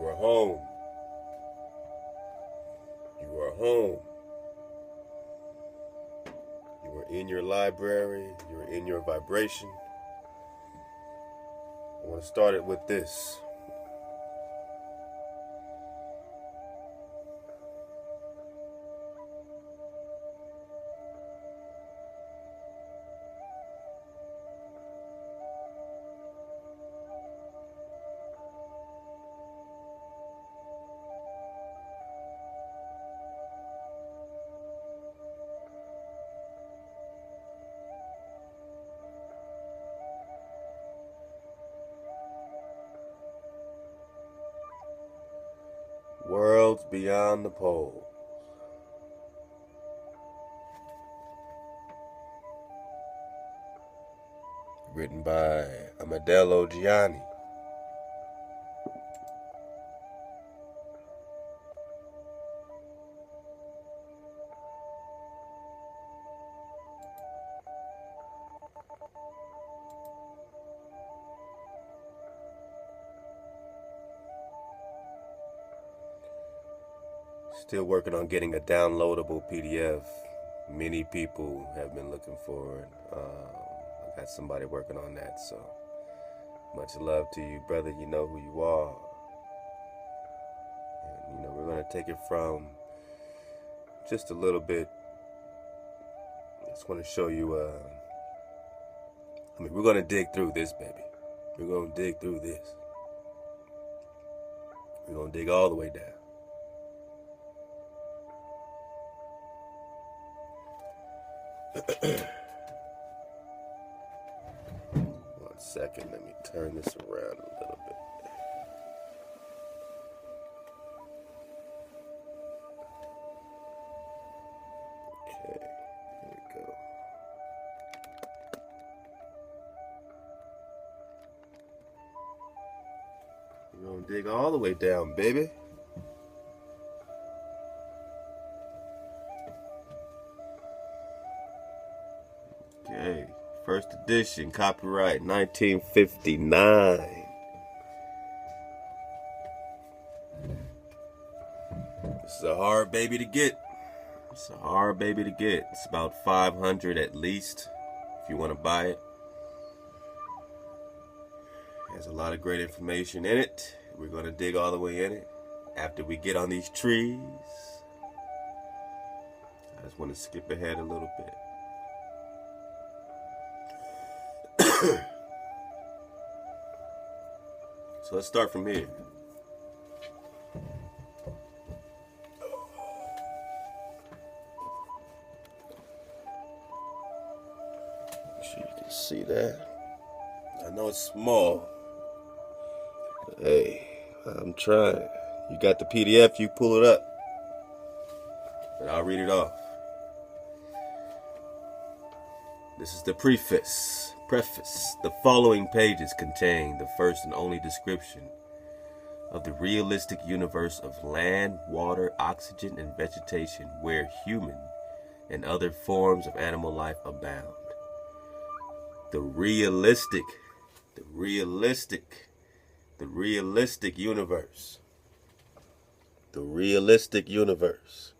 are home. You are home. You are in your library. You are in your vibration. I want to start it with this. Worlds Beyond the Poles. Written by Ame'rican. Still working on getting a downloadable PDF. Many people have been looking for it. I got somebody working on that, so much love to you, brother. You know who you are. And, we're going to take it from just a little bit. I just want to show you, we're going to dig through this, baby. We're going to dig through this. We're going to dig all the way down. One second, let me turn this around a little bit. Okay, here we go. We're gonna dig all the way down, baby. Okay, first edition, copyright 1959. This is a hard baby to get. It's a hard baby to get. It's about 500 at least if you want to buy it. There's a lot of great information in it. We're going to dig all the way in it. After we get on these trees, I just want to skip ahead a little bit. So let's start from here. Make sure you can see that. I know it's small, but hey, I'm trying. You got the PDF, you pull it up, but I'll read it off. This is the preface. The following pages contain the first and only description of the realistic universe of land, water, oxygen, and vegetation where human and other forms of animal life abound. The realistic universe. The realistic universe.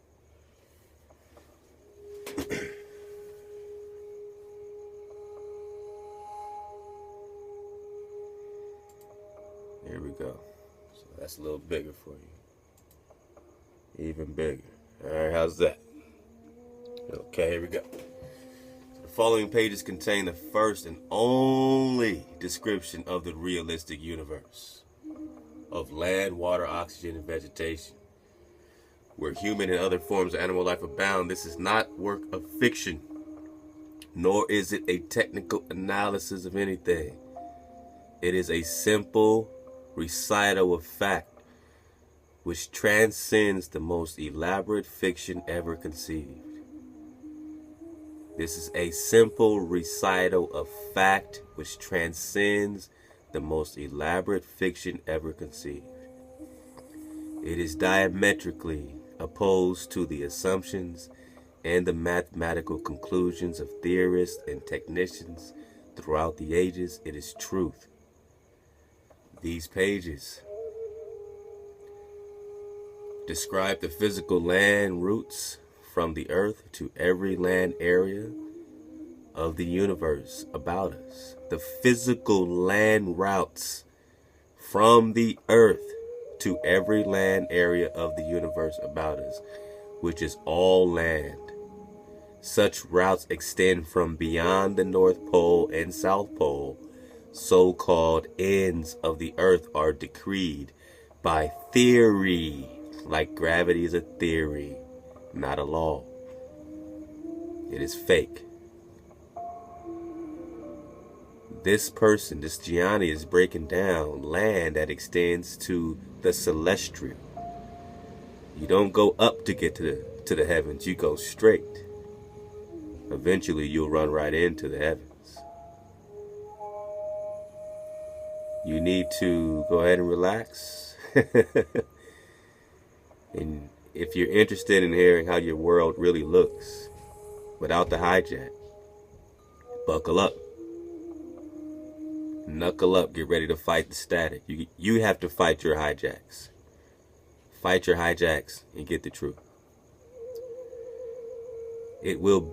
Here we go. So that's a little bigger for you. Even bigger. Alright, how's that? Okay, here we go. So the following pages contain the first and only description of the realistic universe of land, water, oxygen, and vegetation, where human and other forms of animal life abound. This is not work of fiction, nor is it a technical analysis of anything. It is a simple recital of fact which transcends the most elaborate fiction ever conceived. This is a simple recital of fact which transcends the most elaborate fiction ever conceived. It is diametrically opposed to the assumptions and the mathematical conclusions of theorists and technicians throughout the ages. It is truth. These pages Describe the physical land routes from the earth to every land area of the universe about us. The physical land routes from the earth to every land area of the universe about us, which is all land. Such routes extend from beyond the North Pole and South Pole. So-called ends of the earth are decreed by theory, like gravity is a theory, not a law. It is fake. This person, this Gianni, is breaking down land that extends to the celestial. You don't go up to get to the heavens, you go straight. Eventually you'll run right into the heavens. You need to go ahead and relax. And if you're interested in hearing how your world really looks without the hijack, buckle up. Knuckle up, get ready to fight the static. You have to fight your hijacks. Fight your hijacks and get the truth. It will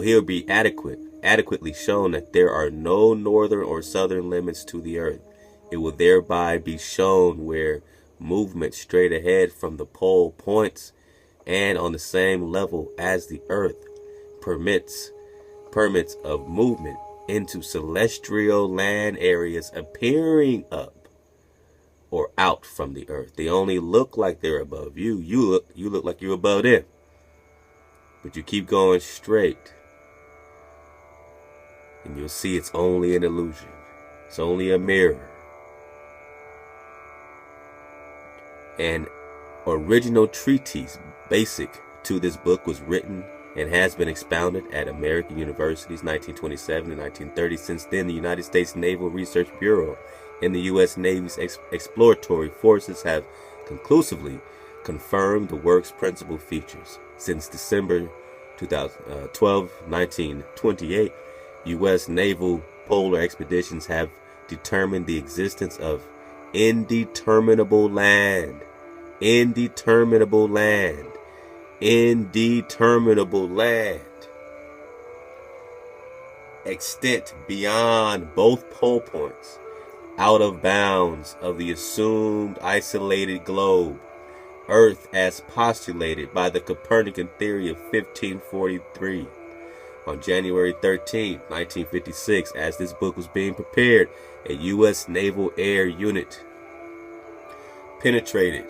here be adequately shown that there are no northern or southern limits to the earth. It will thereby be shown where movement straight ahead from the pole points and on the same level as the earth permits of movement into celestial land areas appearing up or out from the earth. They only look like they're above you. You look like you're above them. But you keep going straight, and you'll see it's only an illusion. It's only a mirror. An original treatise basic to this book was written and has been expounded at American universities 1927 and 1930. Since then, the United States Naval Research Bureau and the U.S. Navy's exploratory forces have conclusively confirmed the work's principal features. Since December 2012, 1928, U.S. naval polar expeditions have determined the existence of indeterminable land. Indeterminable land. Indeterminable land. Extent beyond both pole points, out of bounds of the assumed isolated globe, Earth as postulated by the Copernican theory of 1543. On January 13, 1956, as this book was being prepared, a U.S. Naval Air Unit penetrated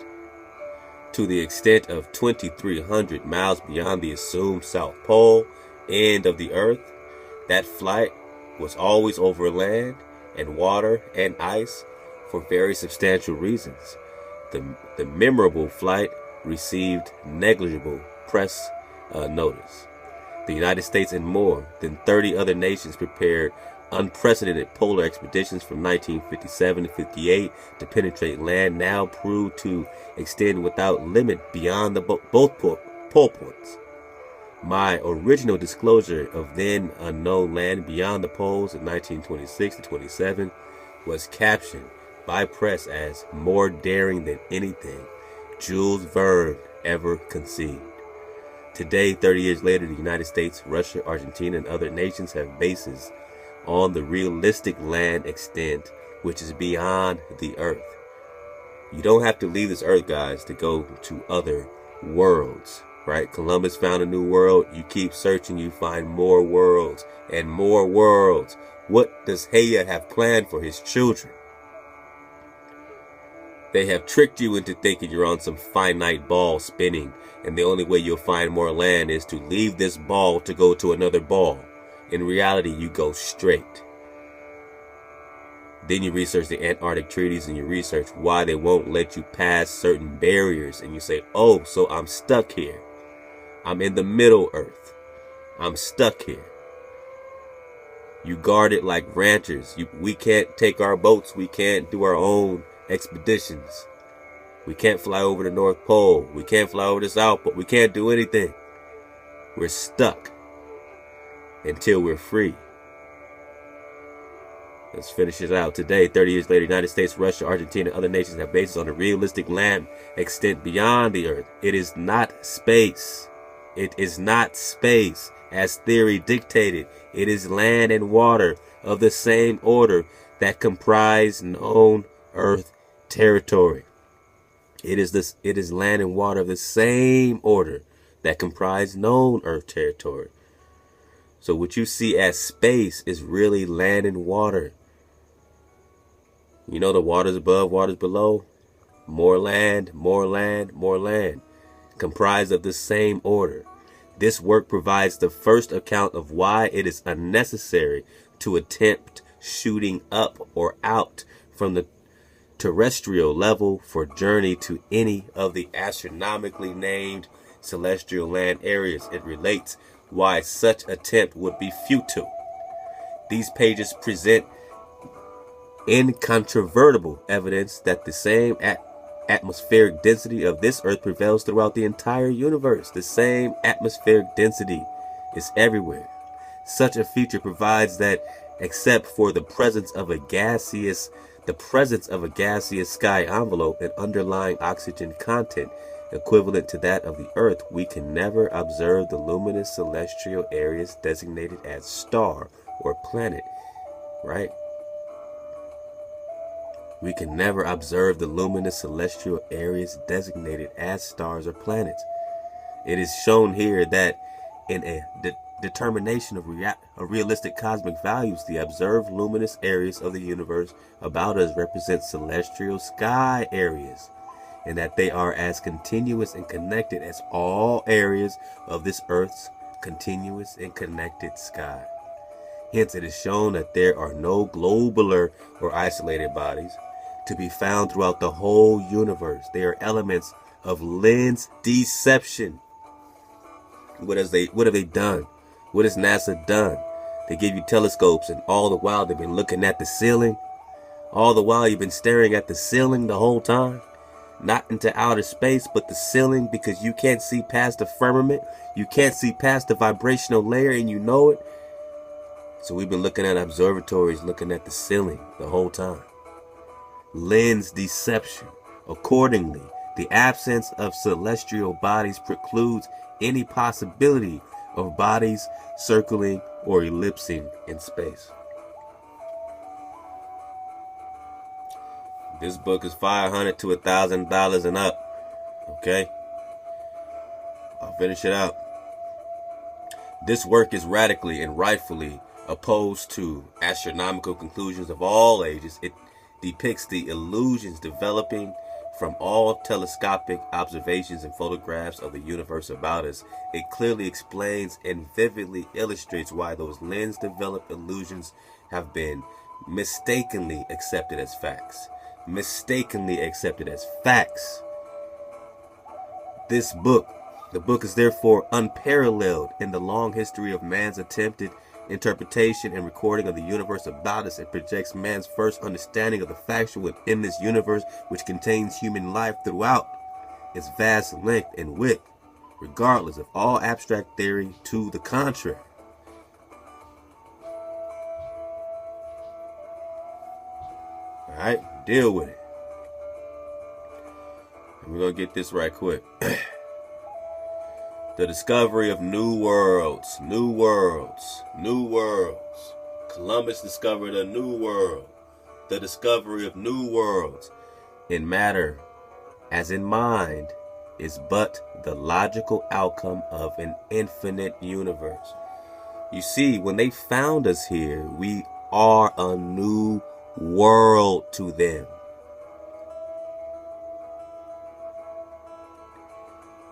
to the extent of 2,300 miles beyond the assumed South Pole end of the Earth. That flight was always over land and water and ice for very substantial reasons. The memorable flight received negligible press notice. The United States and more than 30 other nations prepared unprecedented polar expeditions from 1957 to 58 to penetrate land now proved to extend without limit beyond the both pole points. My original disclosure of then unknown land beyond the poles in 1926 to 27 was captioned by press as more daring than anything Jules Verne ever conceived. Today, 30 years later, the United States, Russia, Argentina, and other nations have bases on the realistic land extent which is beyond the earth. You don't have to leave this earth, guys, to go to other worlds, right? Columbus found a new world. You keep searching, you find more worlds and more worlds. What does Haya have planned for his children? They have tricked you into thinking you're on some finite ball spinning, and the only way you'll find more land is to leave this ball to go to another ball. In reality, you go straight. Then you research the Antarctic treaties and you research why they won't let you pass certain barriers, and you say, oh, so I'm stuck here. I'm in the Middle Earth. I'm stuck here. You guard it like ranchers. We can't take our boats. We can't do our own expeditions. We can't fly over the North Pole. We can't fly over the South Pole. We can't do anything. We're stuck until we're free. Let's finish it out. Today, 30 years later, United States, Russia, Argentina, and other nations have bases on a realistic land extent beyond the earth. It is not space. It is not space, as theory dictated. It is land and water of the same order that comprise known earth territory. It is land and water of the same order that comprise known earth territory. So what you see as space is really land and water. You know, the waters above, waters below. More land, more land, more land. Comprised of the same order. This work provides the first account of why it is unnecessary to attempt shooting up or out from the terrestrial level for journey to any of the astronomically named celestial land areas. It relates why such attempt would be futile. These pages present incontrovertible evidence that the same atmospheric density of this earth prevails throughout the entire universe. The same atmospheric density is everywhere. Such a feature provides that, except for the presence of a gaseous sky envelope and underlying oxygen content equivalent to that of the earth, we can never observe the luminous celestial areas designated as star or planet, right? We can never observe the luminous celestial areas designated as stars or planets. It is shown here that in a determination of realistic cosmic values, the observed luminous areas of the universe about us represent celestial sky areas, and that they are as continuous and connected as all areas of this earth's continuous and connected sky. Hence, it is shown that there are no globular or isolated bodies to be found throughout the whole universe. They are elements of lens deception. What have they done? What has NASA done? They give you telescopes, and all the while they've been looking at the ceiling. All the while you've been staring at the ceiling the whole time. Not into outer space, but the ceiling, because you can't see past the firmament. You can't see past the vibrational layer, and you know it. So we've been looking at observatories, looking at the ceiling the whole time. Lens deception. Accordingly, the absence of celestial bodies precludes any possibility of bodies circling or ellipsing in space. This book is $500 to $1,000 and up. Okay? I'll finish it out. This work is radically and rightfully opposed to astronomical conclusions of all ages. It depicts the illusions developing from all telescopic observations and photographs of the universe about us. It clearly explains and vividly illustrates why those lens-developed illusions have been mistakenly accepted as facts. Mistakenly accepted as facts. The book is therefore unparalleled in the long history of man's attempted interpretation and recording of the universe about us. It projects man's first understanding of the factual within this universe, which contains human life throughout its vast length and width, regardless of all abstract theory to the contrary. Alright, deal with it. And we're going to get this right quick. The discovery of new worlds. New worlds. New worlds. Columbus discovered a new world. The discovery of new worlds in matter, as in mind, is but the logical outcome of an infinite universe. You see, when they found us here, we are a new world to them.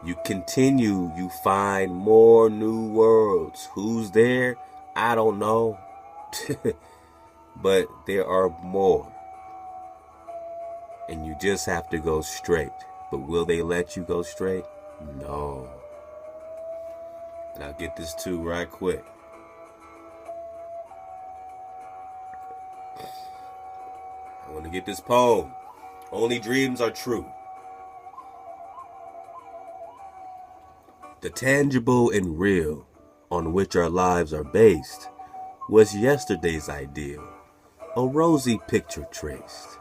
You continue, you find more new worlds. Who's there? I don't know. But there are more. And you just have to go straight. But will they let you go straight? No. And I'll get this too right quick. I want to get this poem. Only dreams are true. The tangible and real on which our lives are based was yesterday's ideal. a rosy picture traced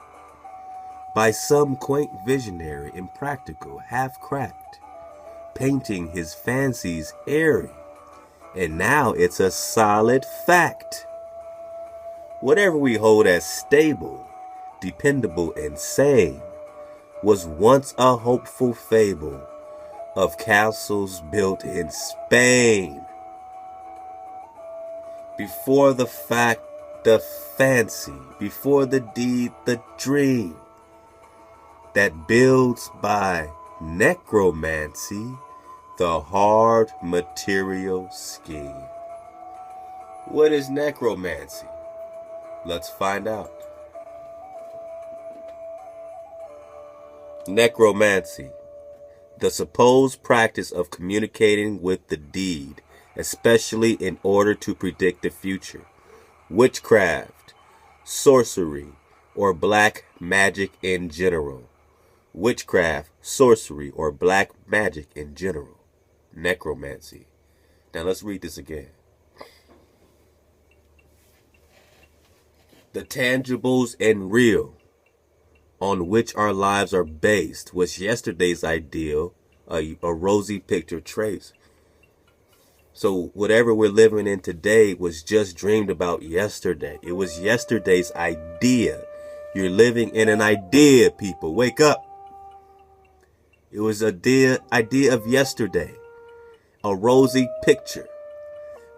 by some quaint visionary, impractical, half-cracked, painting his fancies airy, and now it's a solid fact. Whatever we hold as stable, dependable, and sane was once a hopeful fable of castles built in Spain. Before the fact, the fancy, before the deed, the dream that builds by necromancy, the hard material scheme. What is necromancy? Let's find out. Necromancy, the supposed practice of communicating with the dead, especially in order to predict the future. Witchcraft, sorcery, or black magic in general. Witchcraft, sorcery, or black magic in general. Necromancy. Now let's read this again. The tangibles and real on which our lives are based was yesterday's ideal, a rosy picture trace. So whatever we're living in today was just dreamed about yesterday. It was yesterday's idea. You're living in an idea, people. Wake up. It was an idea of yesterday. A rosy picture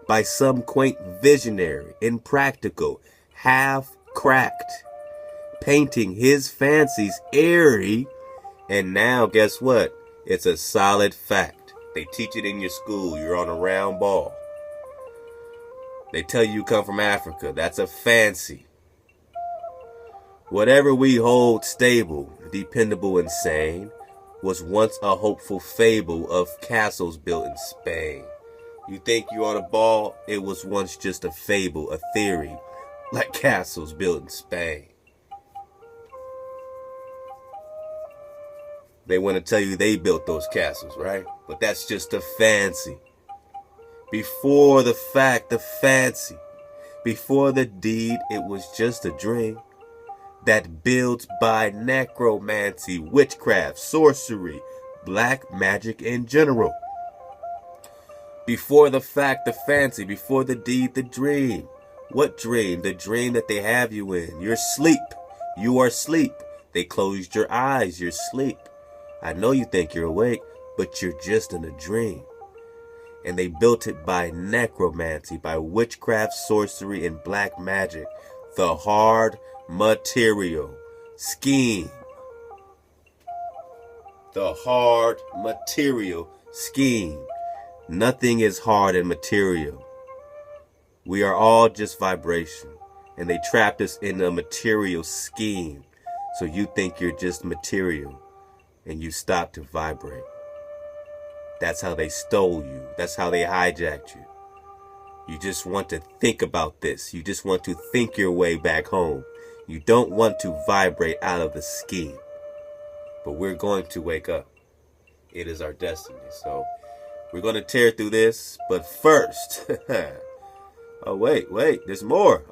by some quaint visionary, impractical, half-cracked, painting his fancies airy, and now guess what? It's a solid fact. They teach it in your school. You're on a round ball. They tell you come from Africa. That's a fancy. Whatever we hold stable, dependable, and sane was once a hopeful fable of castles built in Spain. You think you're on a ball? It was once just a fable, a theory, like castles built in Spain. They want to tell you they built those castles, right? But that's just a fancy. Before the fact, the fancy. Before the deed, it was just a dream that builds by necromancy, witchcraft, sorcery, black magic in general. Before the fact, the fancy. Before the deed, the dream. What dream? The dream that they have you in. You're asleep. You are asleep. They closed your eyes. You're asleep. I know you think you're awake, but you're just in a dream. And they built it by necromancy, by witchcraft, sorcery, and black magic. The hard material scheme. The hard material scheme. Nothing is hard and material. We are all just vibration. And they trapped us in a material scheme. So you think you're just material. And you stop to vibrate. That's how they stole you. That's how they hijacked you. You just want to think about this. You just want to think your way back home. You don't want to vibrate out of the scheme. But we're going to wake up. It is our destiny. So we're going to tear through this. But first, oh, wait, there's more.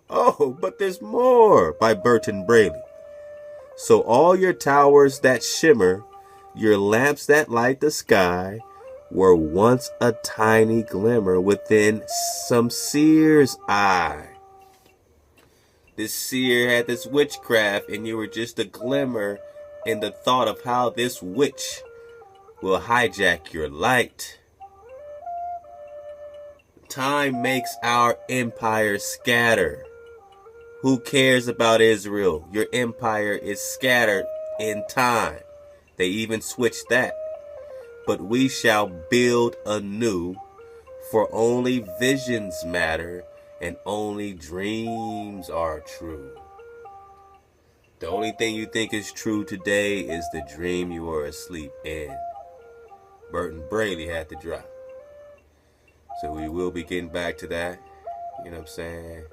But there's more by Burton Braley. So all your towers that shimmer, your lamps that light the sky, were once a tiny glimmer within some seer's eye. This seer had this witchcraft, and you were just a glimmer in the thought of how this witch will hijack your light. Time makes our empire scatter. Who cares about Israel? Your empire is scattered in time. They even switched that. But we shall build anew, for only visions matter, and only dreams are true. The only thing you think is true today is the dream you were asleep in. Burton Braley had to drop. So we will be getting back to that. You know what I'm saying?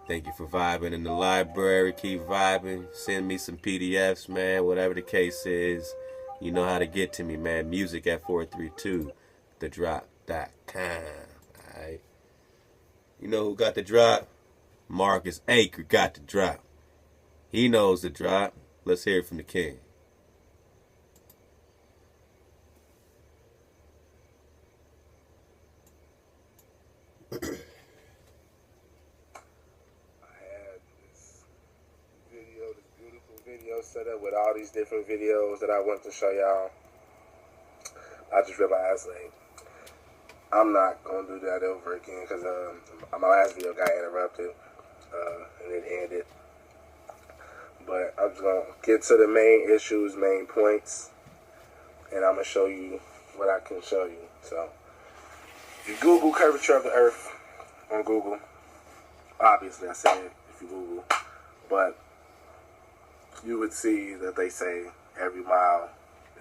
Thank you for vibing in the library. Keep vibing. Send me some PDFs, man. Whatever the case is. You know how to get to me, man. Music at 432thedrop.com. Alright. You know who got the drop? Marcus Acre got the drop. He knows the drop. Let's hear it from the king. Set up with all these different videos that I want to show y'all. I just realized, like, I'm not gonna do that over again because my last video got interrupted and it ended. But I'm just gonna get to the main issues, main points, and I'm gonna show you what I can show you. So, if you Google curvature of the Earth on Google, obviously I said it if you Google, but you would see that they say every mile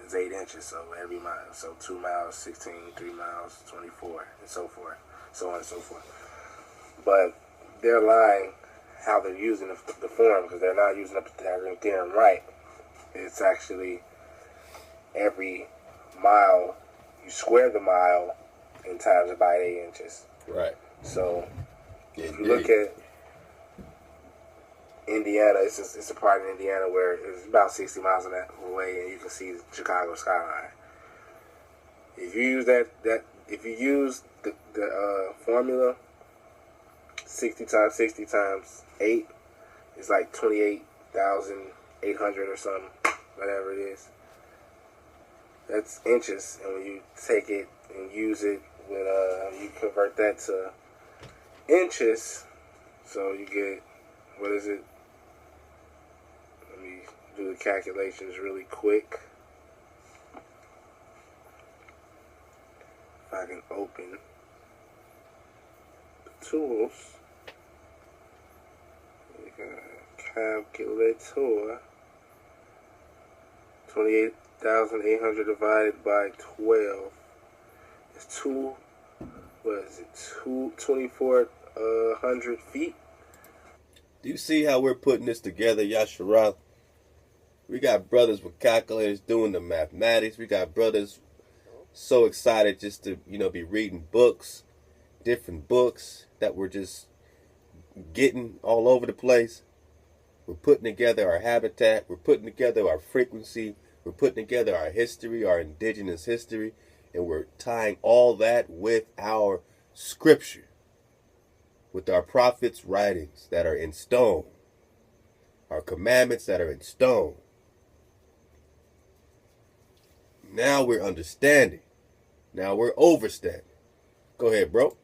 is 8 inches, so every mile, so 2 miles, 16, 3 miles, 24, and so forth, so on and so forth. But they're lying how they're using the form, because they're not using the Pythagorean theorem right. It's actually every mile, you square the mile and times it by 8 inches. Right. So if you look at Indiana, it's a part in Indiana where it's about 60 miles away, and you can see the Chicago skyline. If you use if you use the formula, 60 times 60 times 8 is like 28,800 or something, whatever it is. That's inches, and when you take it and use it with you convert that to inches, so you get, what is it? Let me do the calculations really quick. If I can open the tools. You got calculator. 28,800 divided by 12 is 2,400 feet. Do you see how we're putting this together, Yasharal? We got brothers with calculators doing the mathematics. We got brothers so excited just to, be reading books, different books that we're just getting all over the place. We're putting together our habitat. We're putting together our frequency. We're putting together our history, our indigenous history. And we're tying all that with our scripture, with our prophets' writings that are in stone, our commandments that are in stone. Now we're understanding. Now we're overstanding. Go ahead, bro.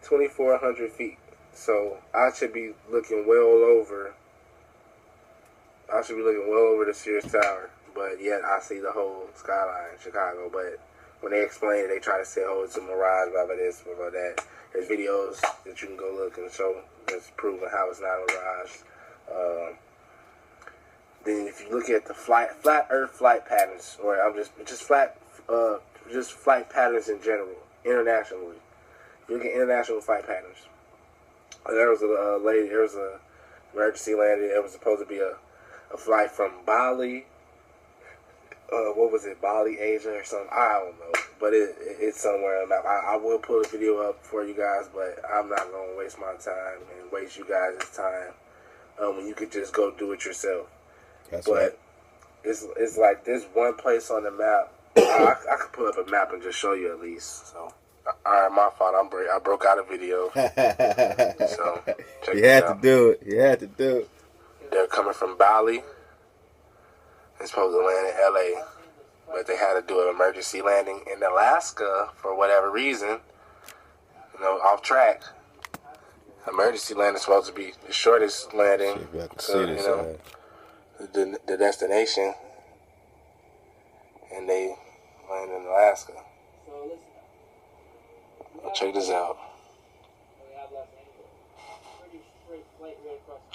2,400 feet. So I should be looking well over the Sears Tower, but yet I see the whole skyline in Chicago. But when they explain it, they try to say, oh, it's a mirage, blah, blah, this, blah, blah, that. There's videos that you can go look and show that's proving how it's not a mirage. Then if you look at the flat Earth flight patterns, or just flight patterns in general, internationally. If you look at international flight patterns, there was a lady. There was a emergency landing. It was supposed to be a flight from Bali. What was it? Bali, Asia, or something? I don't know. But it's somewhere on the map. I will put a video up for you guys, but I'm not going to waste my time and waste you guys' time when you could just go do it yourself. That's but right. It's like there's one place on the map. I could pull up a map and just show you at least. So, all right, my fault. I broke out a video. So, check You had to do it. You had to do it. They're coming from Bali. They're supposed to land in LA, but they had to do an emergency landing in Alaska for whatever reason. Off track. Emergency landing is supposed to be the shortest landing to, the destination, and they land in Alaska. Check this out.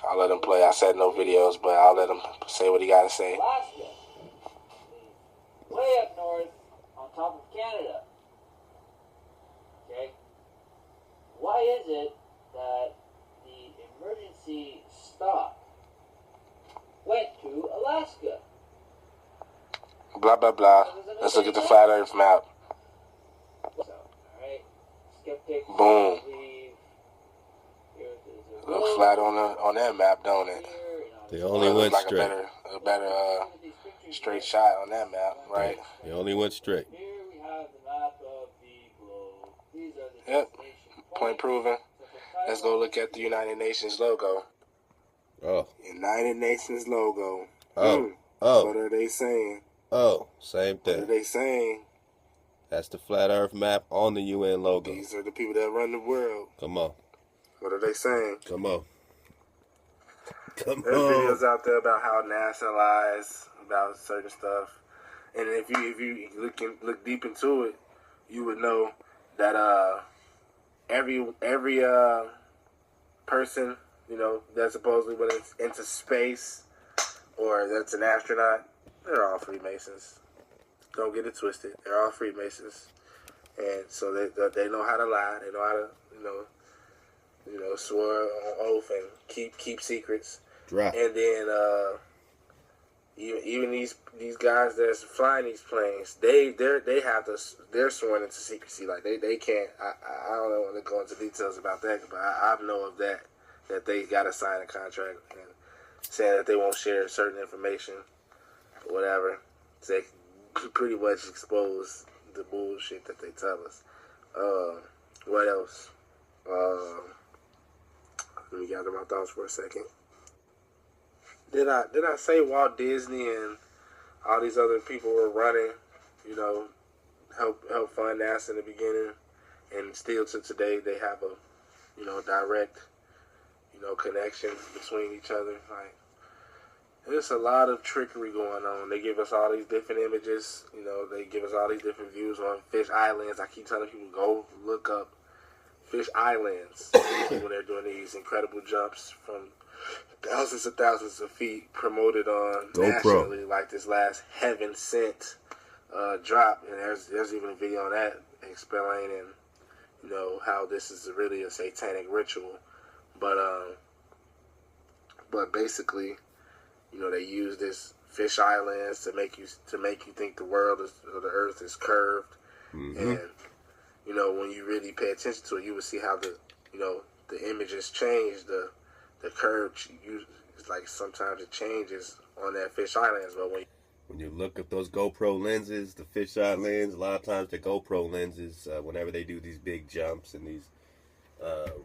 I'll let him play. I said no videos, but I'll let him say what he got to say. Alaska, way up north, on top of Canada. Okay? Why is it that the emergency stop went to Alaska? Blah, blah, blah. Let's look at the flat Earth map. Alright, skeptics Boom. believe the flat on that map, don't it? They only went like straight. A better straight shot on that map, right? They only went straight. Here we have the map of the globe. These are the Yep. destination Point points. proven. Let's go look at the United Nations logo. Oh. United Nations logo. Oh. Oh. What are they saying? Oh. Same What are thing. they saying? That's the flat Earth map on the UN logo. These are the people that run the world. Come on. What are they saying? Come on. Come There's on. videos out there about how NASA lies about certain stuff, and if you look deep into it, you would know that every person, you know, that supposedly went into space or that's an astronaut, they're all Freemasons. Don't get it twisted. They're all Freemasons, and so they know how to lie. They know how to swear on oath and keep secrets. Drop. And then even these guys that's flying these planes, they're sworn into secrecy. Like they can't. I don't want to go into details about that, but I know of that they got to sign a contract and saying that they won't share certain information, or whatever. So they can pretty much expose the bullshit that they tell us. What else? Let me gather my thoughts for a second. Did I say Walt Disney and all these other people were running, you know, help fund NASA in the beginning, and still to today they have a, you know, direct, you know, connection between each other. Like, there's a lot of trickery going on. They give us all these different images, you know, they give us all these different views on fish islands. I keep telling people, go look up fish islands when they're doing these incredible jumps from thousands of feet, promoted on GoPro. nationally, like this last Heaven Sent drop. And there's even a video on that explaining, you know, how this is really a satanic ritual. But basically, you know, they use this fish islands to make you think the world or the earth is curved. Mm-hmm. And you know, when you really pay attention to it, you will see how the images change. The curve, it's like sometimes it changes on that fish islands. But when you look at those GoPro lenses, the fisheye lens, a lot of times the GoPro lenses, whenever they do these big jumps and these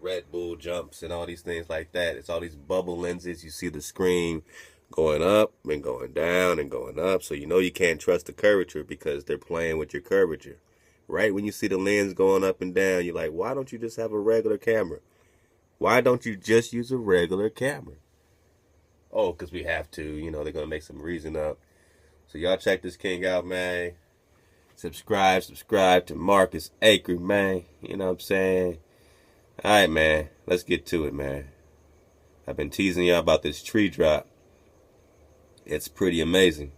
Red Bull jumps and all these things like that, it's all these bubble lenses. You see the screen going up and going down and going up. So you know you can't trust the curvature because they're playing with your curvature. Right when you see the lens going up and down, you're like, why don't you just have a regular camera? Why don't you just use a regular camera? Oh, because we have to. You know, they're going to make some reason up. So y'all check this king out, man. Subscribe to Marcus Acre, man. You know what I'm saying? All right, man. Let's get to it, man. I've been teasing y'all about this tree drop. It's pretty amazing.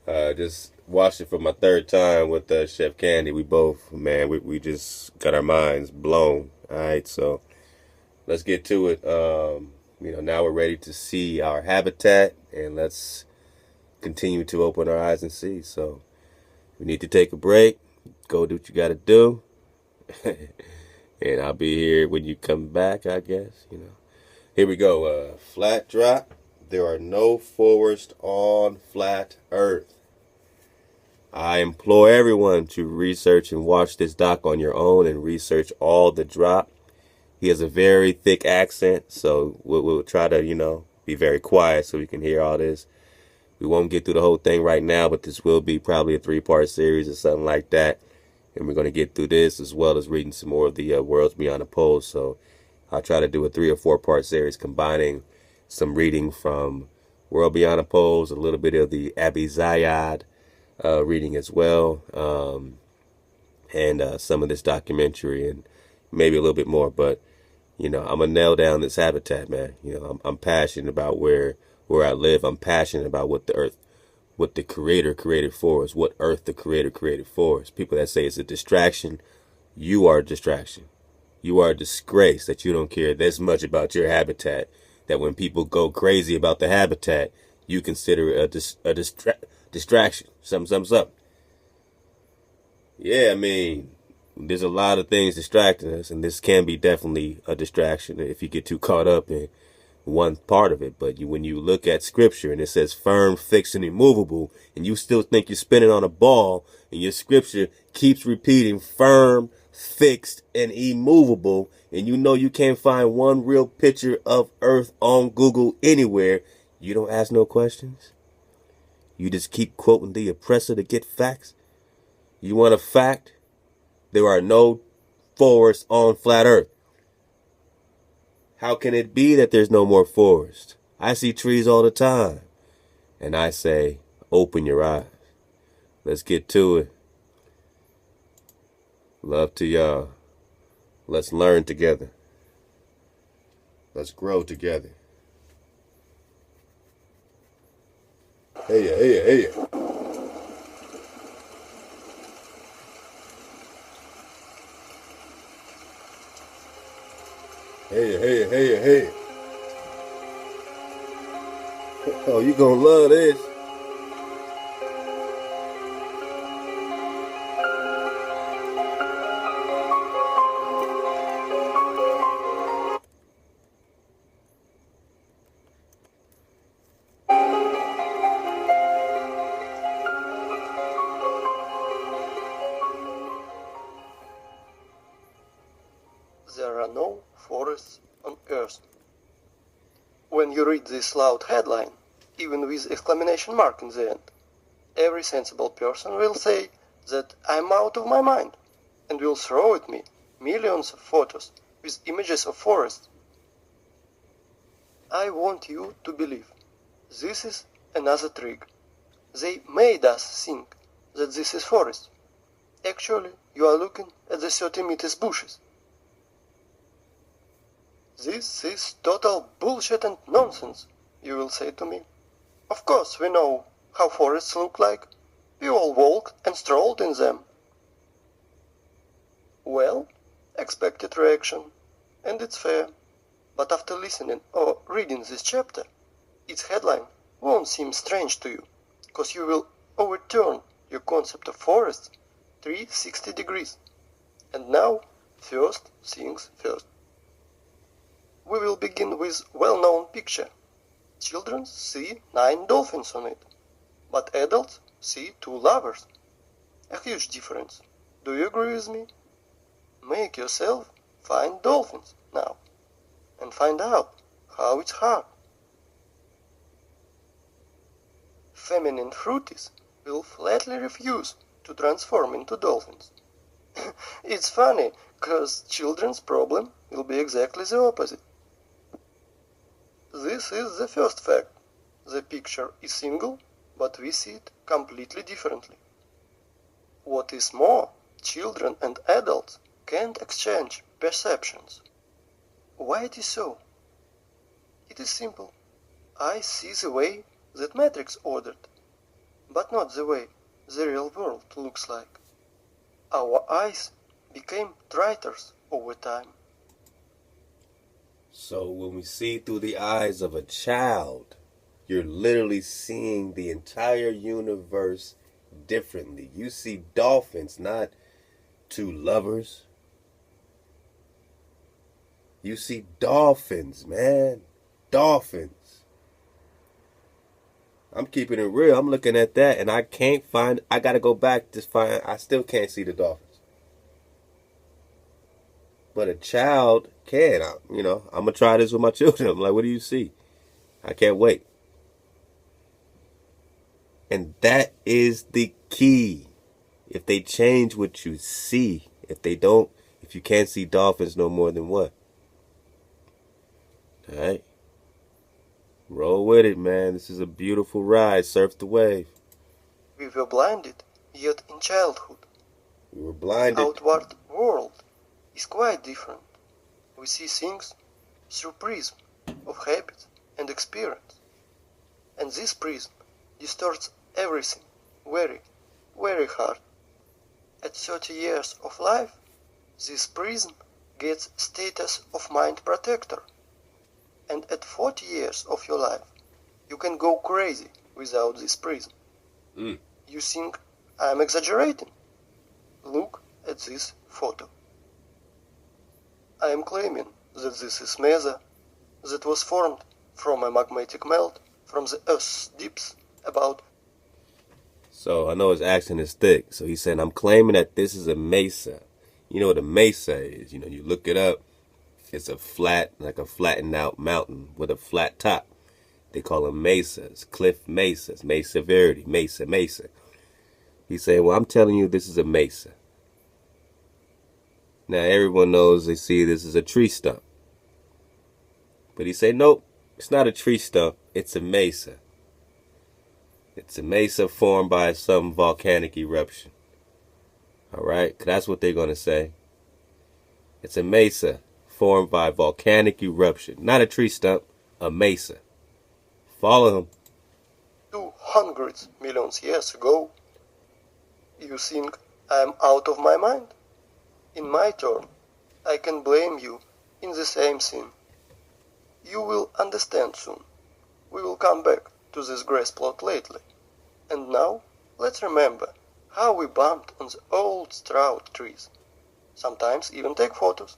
Just watched it for my third time with Chef Candy. We both, man, we just got our minds blown. All right, so let's get to it. You know, now we're ready to see our habitat, and let's continue to open our eyes and see. So we need to take a break. Go do what you got to do. And I'll be here when you come back, I guess. You know, here we go. Flat drop. There are no forests on flat Earth. I implore everyone to research and watch this doc on your own and research all the drop. He has a very thick accent, so we'll try to, you know, be very quiet so we can hear all this. We won't get through the whole thing right now, but this will be probably a 3-part series or something like that. And we're going to get through this as well as reading some more of the Worlds Beyond the Poles. So I'll try to do a 3 or 4-part series combining some reading from World Beyond the Poles, a little bit of the Abizaid reading as well, and some of this documentary and maybe a little bit more. But, you know, I'm going to nail down this habitat, man. You know, I'm passionate about where I live. I'm passionate about what the earth, what the Creator created for us, what earth the Creator created for us. People that say it's a distraction, you are a distraction. You are a disgrace that you don't care this much about your habitat, that when people go crazy about the habitat, you consider it a distraction. Something. Yeah, I mean, there's a lot of things distracting us, and this can be definitely a distraction if you get too caught up in one part of it. But when you look at scripture and it says firm, fixed, and immovable, and you still think you're spinning on a ball, and your scripture keeps repeating firm, fixed, and immovable, and you know you can't find one real picture of Earth on Google anywhere, you don't ask no questions. You just keep quoting the oppressor to get facts. You want a fact? There are no forests on flat Earth. How can it be that there's no more forest? I see trees all the time. And I say, open your eyes. Let's get to it. Love to y'all. Let's learn together. Let's grow together. Hey. Hey. Oh, you gonna love this. There are no forests on Earth. When you read this loud headline, even with exclamation mark in the end, every sensible person will say that I'm out of my mind and will throw at me millions of photos with images of forests. I want you to believe this is another trick. They made us think that this is forest. Actually, you are looking at the 30 meters bushes. This is total bullshit and nonsense, you will say to me. Of course we know how forests look like. We all walked and strolled in them. Well, expected reaction, and it's fair. But after listening or reading this chapter, its headline won't seem strange to you, because you will overturn your concept of forests 360 degrees. And now, first things first. We will begin with well-known picture. Children see 9 dolphins on it, but adults see 2 lovers. A huge difference. Do you agree with me? Make yourself find dolphins now, and find out how it's hard. Feminine fruities will flatly refuse to transform into dolphins. It's funny, cause children's problem will be exactly the opposite. This is the first fact. The picture is single, but we see it completely differently. What is more, children and adults can't exchange perceptions. Why it is so? It is simple. I see the way that Matrix ordered, but not the way the real world looks like. Our eyes became traitors over time. So when we see through the eyes of a child, you're literally seeing the entire universe differently. You see dolphins, not 2 lovers. You see dolphins, man. Dolphins. I'm keeping it real. I'm looking at that and I can't find, I gotta go back to find, I still can't see the dolphins. But a child can. I'm going to try this with my children. I'm like, what do you see? I can't wait. And that is the key. If they change what you see, if you can't see dolphins no more than what? All right. Roll with it, man. This is a beautiful ride. Surf the wave. We were blinded, yet in childhood. We were blinded. Outward world is quite different. We see things through prism of habit and experience. And this prism distorts everything very, very hard. At 30 years of life, this prism gets status of mind protector. And at 40 years of your life, you can go crazy without this prism. You think I'm exaggerating? Look at this photo. I am claiming that this is mesa that was formed from a magmatic melt from the Earth's deeps about. So I know his accent is thick. So he's saying, I'm claiming that this is a mesa. You know what a mesa is? You know, you look it up. It's a flat, like a flattened out mountain with a flat top. They call them mesas, cliff mesas, Mesa Verde, mesa. He's saying, well, I'm telling you this is a mesa. Now everyone knows they see this as a tree stump. But he said, nope, it's not a tree stump, it's a mesa. It's a mesa formed by some volcanic eruption. Alright, that's what they're going to say. It's a mesa formed by volcanic eruption. Not a tree stump, a mesa. Follow him. 200 million years ago. You think I am out of my mind? In my turn, I can blame you in the same thing. You will understand soon. We will come back to this grass plot lately. And now, let's remember how we bumped on the old straw trees. Sometimes even take photos,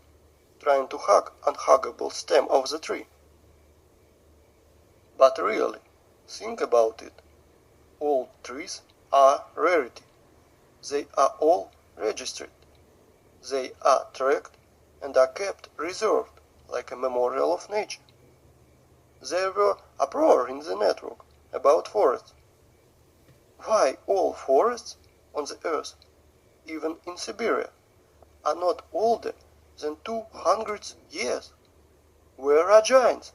trying to hug unhuggable stem of the tree. But really, think about it. Old trees are rarity. They are all registered. They are tracked and are kept reserved like a memorial of nature. There were uproar in the network about forests. Why all forests on the earth, even in Siberia, are not older than 200 years? Where are giants?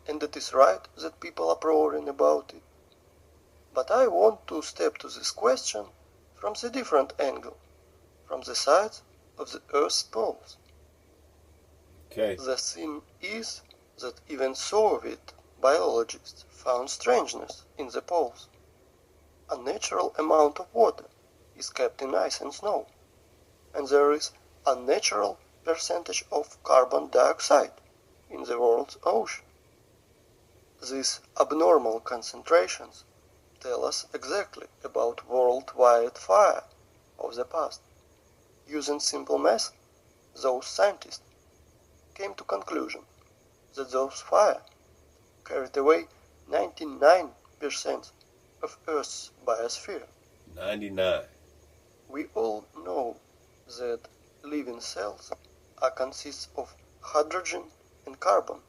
And it is right that people are roaring about it. But I want to step to this question from the different angle, from the sides of the Earth's poles. Okay. The thing is that even Soviet biologists found strangeness in the poles. A natural amount of water is kept in ice and snow, and there is a natural percentage of carbon dioxide in the world's ocean. These abnormal concentrations tell us exactly about worldwide fire of the past. Using simple math, those scientists came to conclusion that those fire carried away 99% of Earth's biosphere. 99. We all know that living cells are consist of hydrogen and carbon,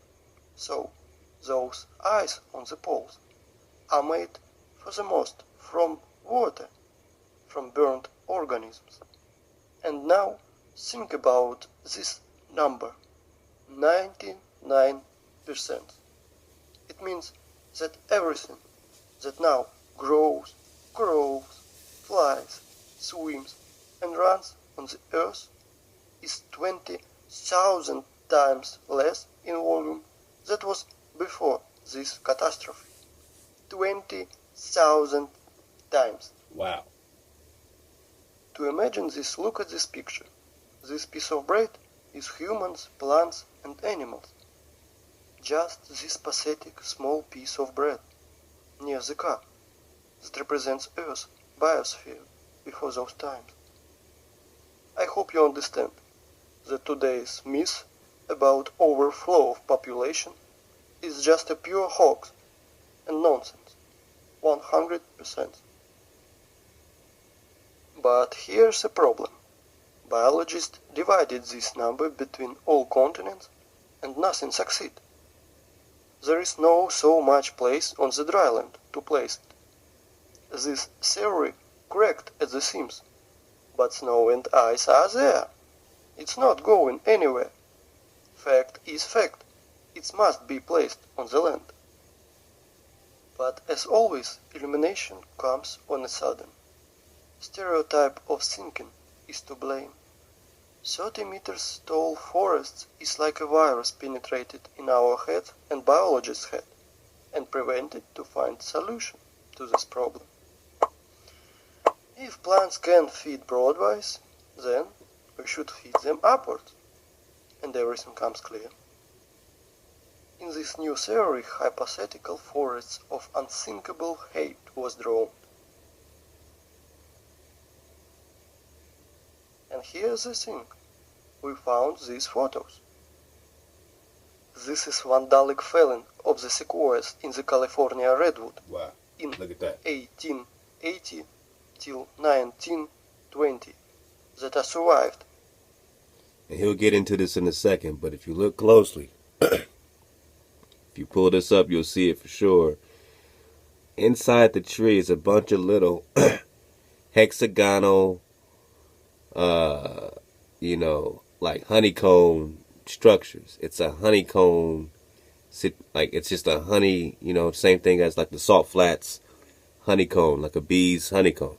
so those ice on the poles are made for the most from water, from burnt organisms. And now think about this number, 99%. It means that everything that now grows, flies, swims, and runs on the earth is 20,000 times less in volume than was before this catastrophe. 20,000 times. Wow. To imagine this, look at this picture. This piece of bread is humans, plants, and animals. Just this pathetic small piece of bread near the car that represents Earth's biosphere before those times. I hope you understand that today's myth about overflow of population is just a pure hoax and nonsense, 100%. But here's a problem. Biologists divided this number between all continents and nothing succeed. There is no so much place on the dry land to place it. This theory cracked at the seams, but snow and ice are there. It's not going anywhere. Fact is fact. It must be placed on the land. But as always, elimination comes on a sudden. Stereotype of thinking is to blame. 30 meters tall forests is like a virus penetrated in our head and biologist's head and prevented to find solution to this problem. If plants can feed broadwise, then we should feed them upwards, and everything comes clear. In this new theory, hypothetical forests of unthinkable height was drawn. And here's the thing. We found these photos. This is vandalic felling of the sequoias in the California redwood. Wow. In Look at that. 1880 till 1920 that are survived. And he'll get into this in a second, but if you look closely, if you pull this up, you'll see it for sure. Inside the tree is a bunch of little hexagonal, like honeycomb structures. It's a honeycomb, like it's just a honey, same thing as like the salt flats honeycomb, like a bee's honeycomb,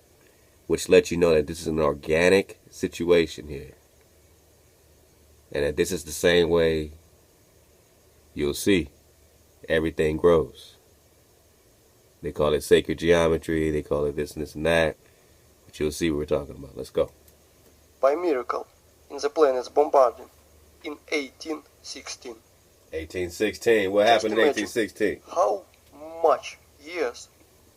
which lets you know that this is an organic situation here. And that this is the same way you'll see everything grows. They call it sacred geometry, they call it this and this and that. But you'll see what we're talking about. Let's go. By miracle, in the planet's bombarding in 1816. 1816. What happened in 1816? How much years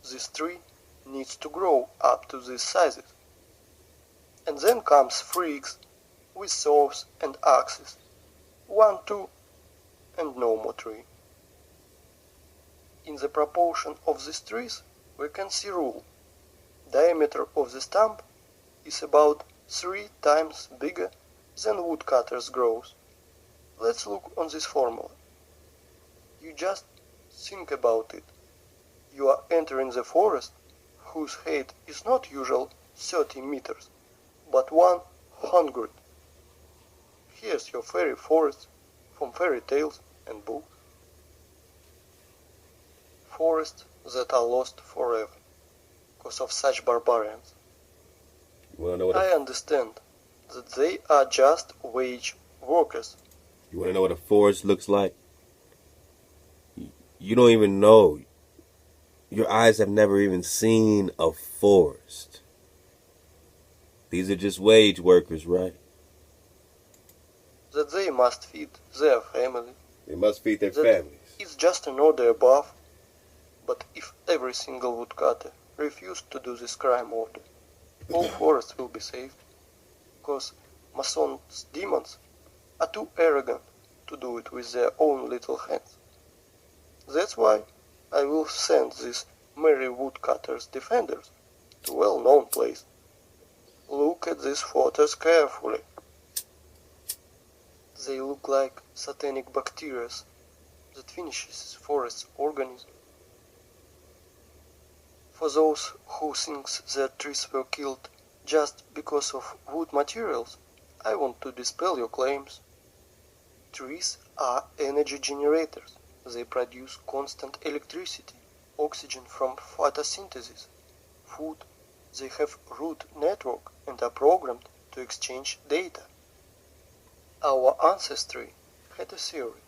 this tree needs to grow up to these sizes. And then comes freaks with saws and axes. 1, 2, and no more tree. In the proportion of these trees, we can see rule. Diameter of the stump is about 3 times bigger than woodcutter's growth. Let's look on this formula. You just think about it. You are entering the forest, whose height is not usual 30 meters, but 100. Here's your fairy forest from fairy tales and books. Forests that are lost forever, because of such barbarians. You want to know what I understand that they are just wage workers. You want to know what a forest looks like? You don't even know. Your eyes have never even seen a forest. These are just wage workers, right? That they must feed their family. They must feed their That families. It's just an order above. But if every single woodcutter refused to do this crime order, all forests will be saved. Because Mason's demons are too arrogant to do it with their own little hands. That's why I will send these merry woodcutters' defenders to a well-known place. Look at these photos carefully. They look like satanic bacteria that finishes forest organisms. For those who think that trees were killed just because of wood materials, I want to dispel your claims. Trees are energy generators. They produce constant electricity, oxygen from photosynthesis, food. They have root network and are programmed to exchange data. Our ancestry had a theory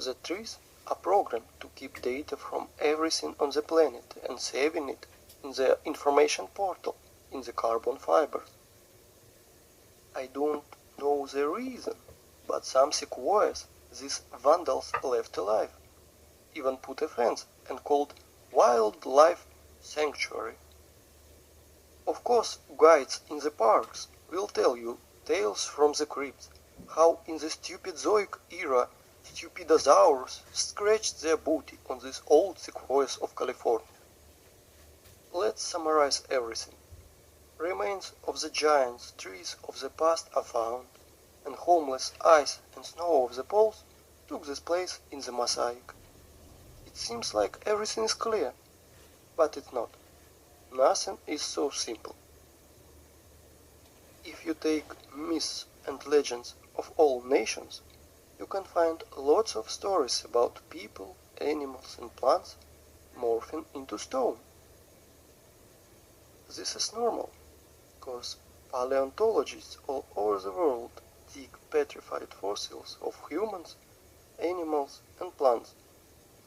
that trees are programmed to keep data from everything on the planet and saving it in their information portal in the carbon fibers. I don't know the reason, but some sequoias these vandals left alive, even put a fence and called Wildlife Sanctuary. Of course, guides in the parks will tell you tales from the crypts, how in the stupid Zoic era stupidosaurs scratched their booty on these old sequoias of California. Let's summarize everything. Remains of the giant trees of the past are found, and homeless ice and snow of the poles took this place in the mosaic. It seems like everything is clear, but it's not. Nothing is so simple. If you take myths and legends of all nations, you can find lots of stories about people, animals and plants morphing into stone. This is normal, because paleontologists all over the world dig petrified fossils of humans, animals and plants.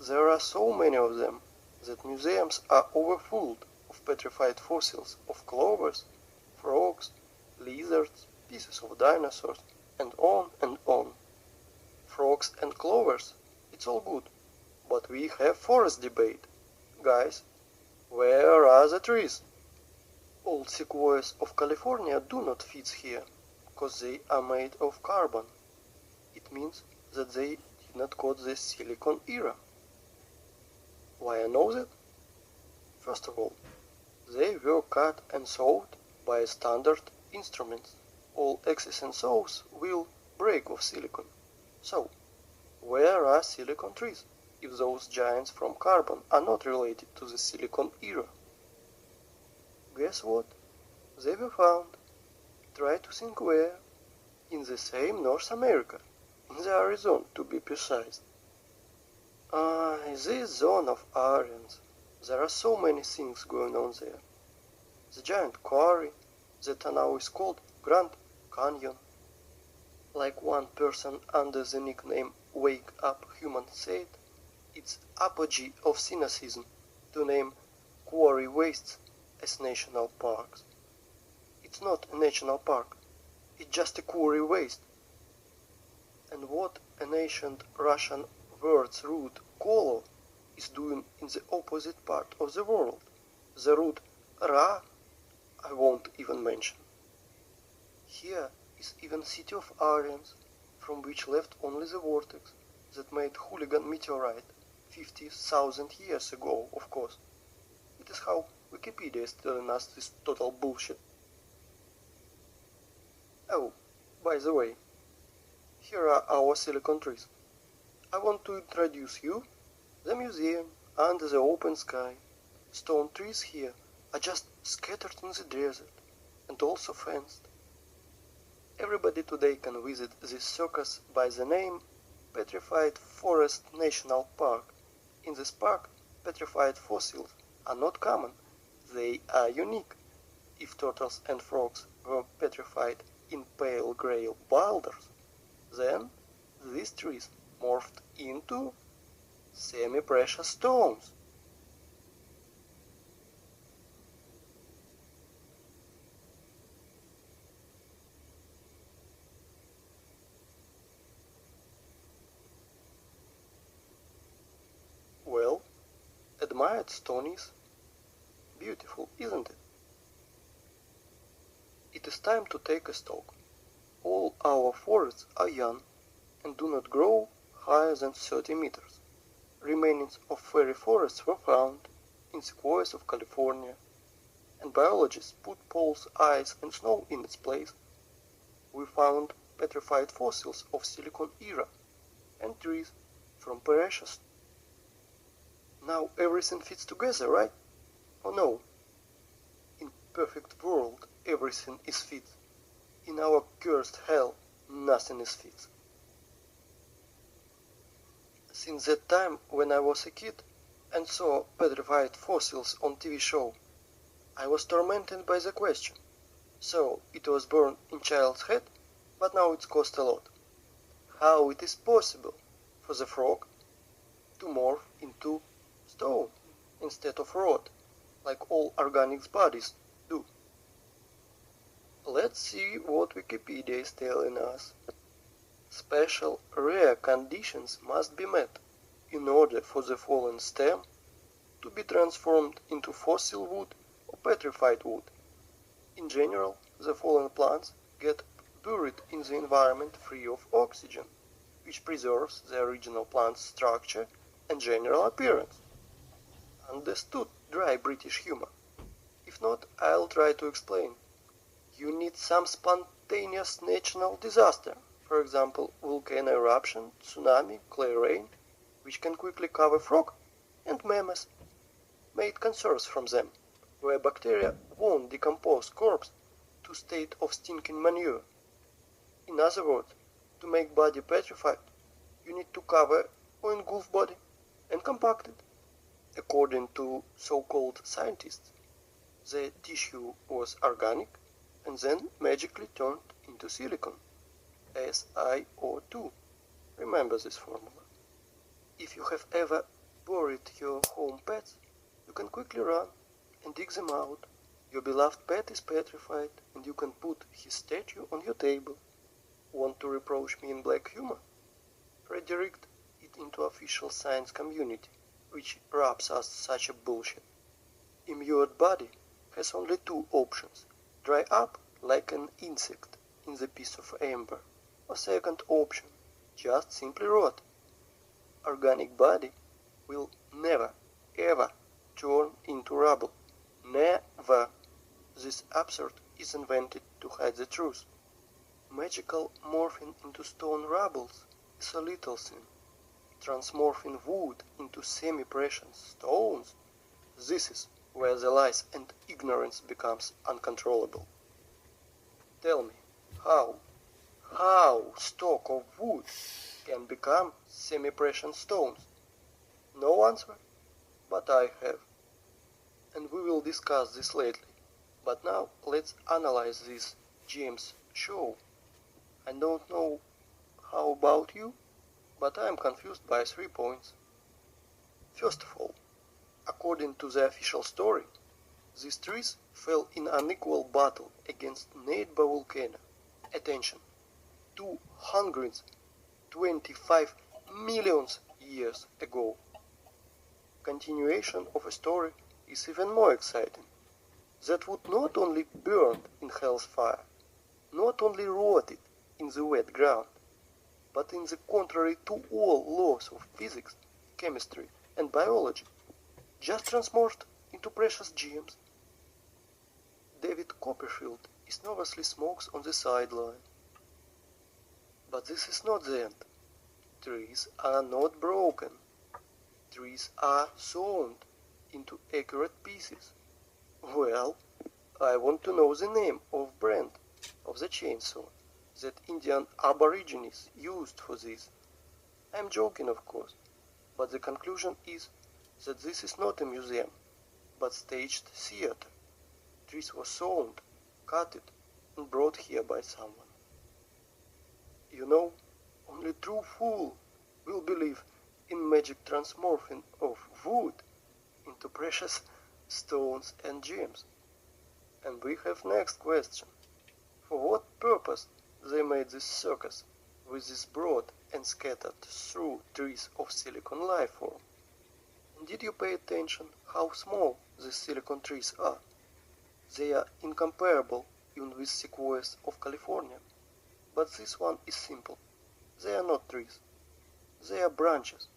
There are so many of them that museums are overfull of petrified fossils of clovers, frogs, lizards, pieces of dinosaurs, and on and on. Frogs and clovers, it's all good, but we have forest debate. Guys, where are the trees? Old sequoias of California do not fit here, 'cause they are made of carbon. It means that they did not got the silicon era. Why I know that? First of all, they were cut and sawed by standard instruments. All axes and saws will break off silicon. So, where are silicon trees if those giants from carbon are not related to the silicon era? Guess what? They were found. Try to think where. In the same North America, in the Arizona to be precise. This zone of Aryans, there are so many things going on there. The giant quarry that now is called Grand Canyon. Like one person under the nickname Wake Up Human said, it's apogee of cynicism to name quarry wastes as national parks. It's not a national park, it's just a quarry waste. And what an ancient Russian word's root kolo is doing in the opposite part of the world, the root ra, I won't even mention. Here is even city of Aryans, from which left only the vortex that made hooligan meteorite 50,000 years ago, of course. It is how Wikipedia is telling us this total bullshit. Oh, by the way, here are our silicon trees. I want to introduce you the museum under the open sky. Stone trees here are just scattered in the desert and also fenced. Everybody today can visit this circus by the name Petrified Forest National Park. In this park, petrified fossils are not common, they are unique. If turtles and frogs were petrified in pale grey boulders, then these trees morphed into semi-precious stones. Well, admired stonies? Beautiful, isn't it? It is time to take a stock. All our forests are young and do not grow higher than 30 meters. Remains of fairy forests were found in sequoias of California, and biologists put poles, ice and snow in its place. We found petrified fossils of Silicon era and trees from precious. Now everything fits together, right? Oh no. In perfect world, everything is fit. In our cursed hell, nothing is fit. Since that time when I was a kid and saw petrified fossils on TV show, I was tormented by the question. So it was born in child's head, but now it's cost a lot. How it is possible for the frog to morph into stone instead of rod, like all organic bodies do? Let's see what Wikipedia is telling us. Special rare conditions must be met in order for the fallen stem to be transformed into fossil wood or petrified wood. In general, the fallen plants get buried in the environment free of oxygen, which preserves the original plant's structure and general appearance. Understood, dry British humor? If not, I'll try to explain. You need some spontaneous natural disaster, for example, volcano eruption, tsunami, clay rain, which can quickly cover frog and mammoth. Made conserves from them, where bacteria won't decompose corpse to state of stinking manure. In other words, to make body petrified, you need to cover or engulf body and compact it. According to so-called scientists, the tissue was organic and then magically turned into silicon, SiO2. Remember this formula. If you have ever buried your home pets, you can quickly run and dig them out. Your beloved pet is petrified and you can put his statue on your table. Want to reproach me in black humor? Redirect it into official science community, which wraps us such a bullshit. Immured body has only two options: dry up like an insect in the piece of amber. A second option just simply rot. Organic body will never, ever turn into rubble. Never. This absurd is invented to hide the truth. Magical morphing into stone rubbles is a little thing. Transmorphing wood into semi-precious stones, this is where the lies and ignorance becomes uncontrollable. Tell me, how stalk of wood can become semi-precious stones? No answer, but I have. And we will discuss this lately. But now let's analyze this James show. I don't know how about you, but I am confused by 3 points. First of all, according to the official story, these trees fell in unequal battle against Navel volcano. Attention, 225 million years ago. Continuation of a story is even more exciting. That would not only burned in hell's fire, not only rotted in the wet ground, but in the contrary to all laws of physics, chemistry, and biology, just transmorphed into precious gems. David Copperfield is nervously smokes on the sideline. But this is not the end. Trees are not broken. Trees are sawn into accurate pieces. Well, I want to know the name of brand of the chainsaw that Indian Aborigines used for this. I'm joking, of course, but the conclusion is that this is not a museum, but staged theater. Trees were sawn, cut, and brought here by someone. You know, only true fool will believe in magic transmorphing of wood into precious stones and gems. And we have next question. For what purpose they made this circus with this broad and scattered through trees of silicon life form? And did you pay attention how small these silicon trees are? They are incomparable even with sequoias of California. But this one is simple. They are not trees. They are branches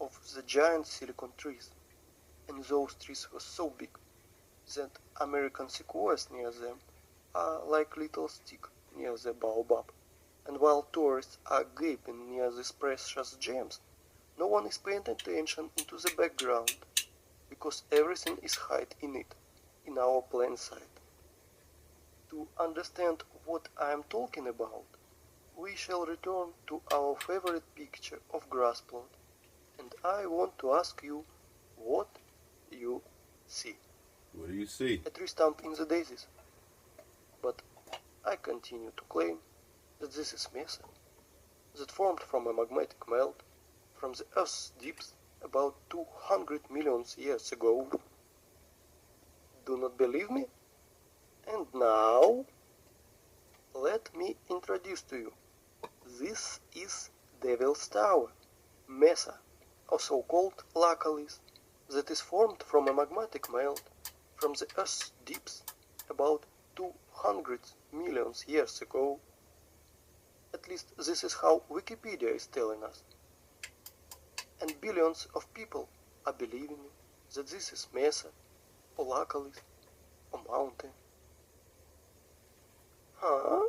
of the giant silicon trees. And those trees were so big that American sequoias near them are like little stick near the baobab. And while tourists are gaping near these precious gems, no one is paying attention into the background, because everything is hid in it, in our plain sight. To understand what I am talking about, we shall return to our favorite picture of grass plot, and I want to ask you what you see. What do you see? A tree stump in the daisies. But I continue to claim that this is Menasseh, that formed from a magmatic melt from the Earth's deeps about 200 million years ago. Do not believe me? And now, let me introduce to you. This is Devil's Tower, Menasseh, or so-called Lacallis, that is formed from a magmatic melt from the Earth's deeps about 200 million years ago. At least this is how Wikipedia is telling us. And billions of people are believing that this is Menasseh, or Lacallis, or mountain. Huh?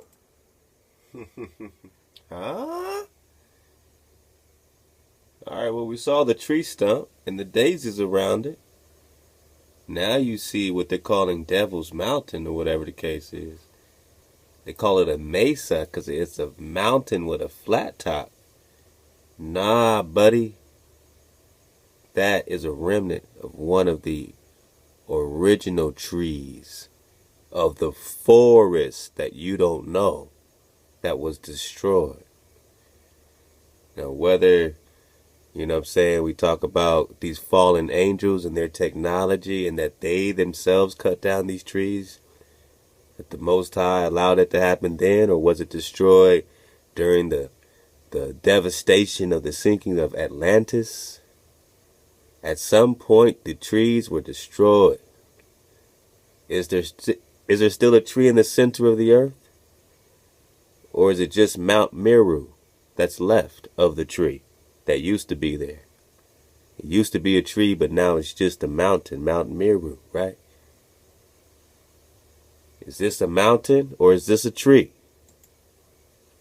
Huh? Alright, well, we saw the tree stump and the daisies around it. Now you see what they're calling Devil's Mountain, or whatever the case is. They call it a mesa because it's a mountain with a flat top. Nah, buddy. That is a remnant of one of the original trees of the forest that you don't know that was destroyed. Now, whether, you know what I'm saying, we talk about these fallen angels and their technology and that they themselves cut down these trees, that the Most High allowed it to happen then, or was it destroyed during the devastation of the sinking of Atlantis? At some point, the trees were destroyed. Is there still a tree in the center of the earth? Or is it just Mount Meru that's left of the tree that used to be there? It used to be a tree, but now it's just a mountain, Mount Meru, right? Is this a mountain or is this a tree?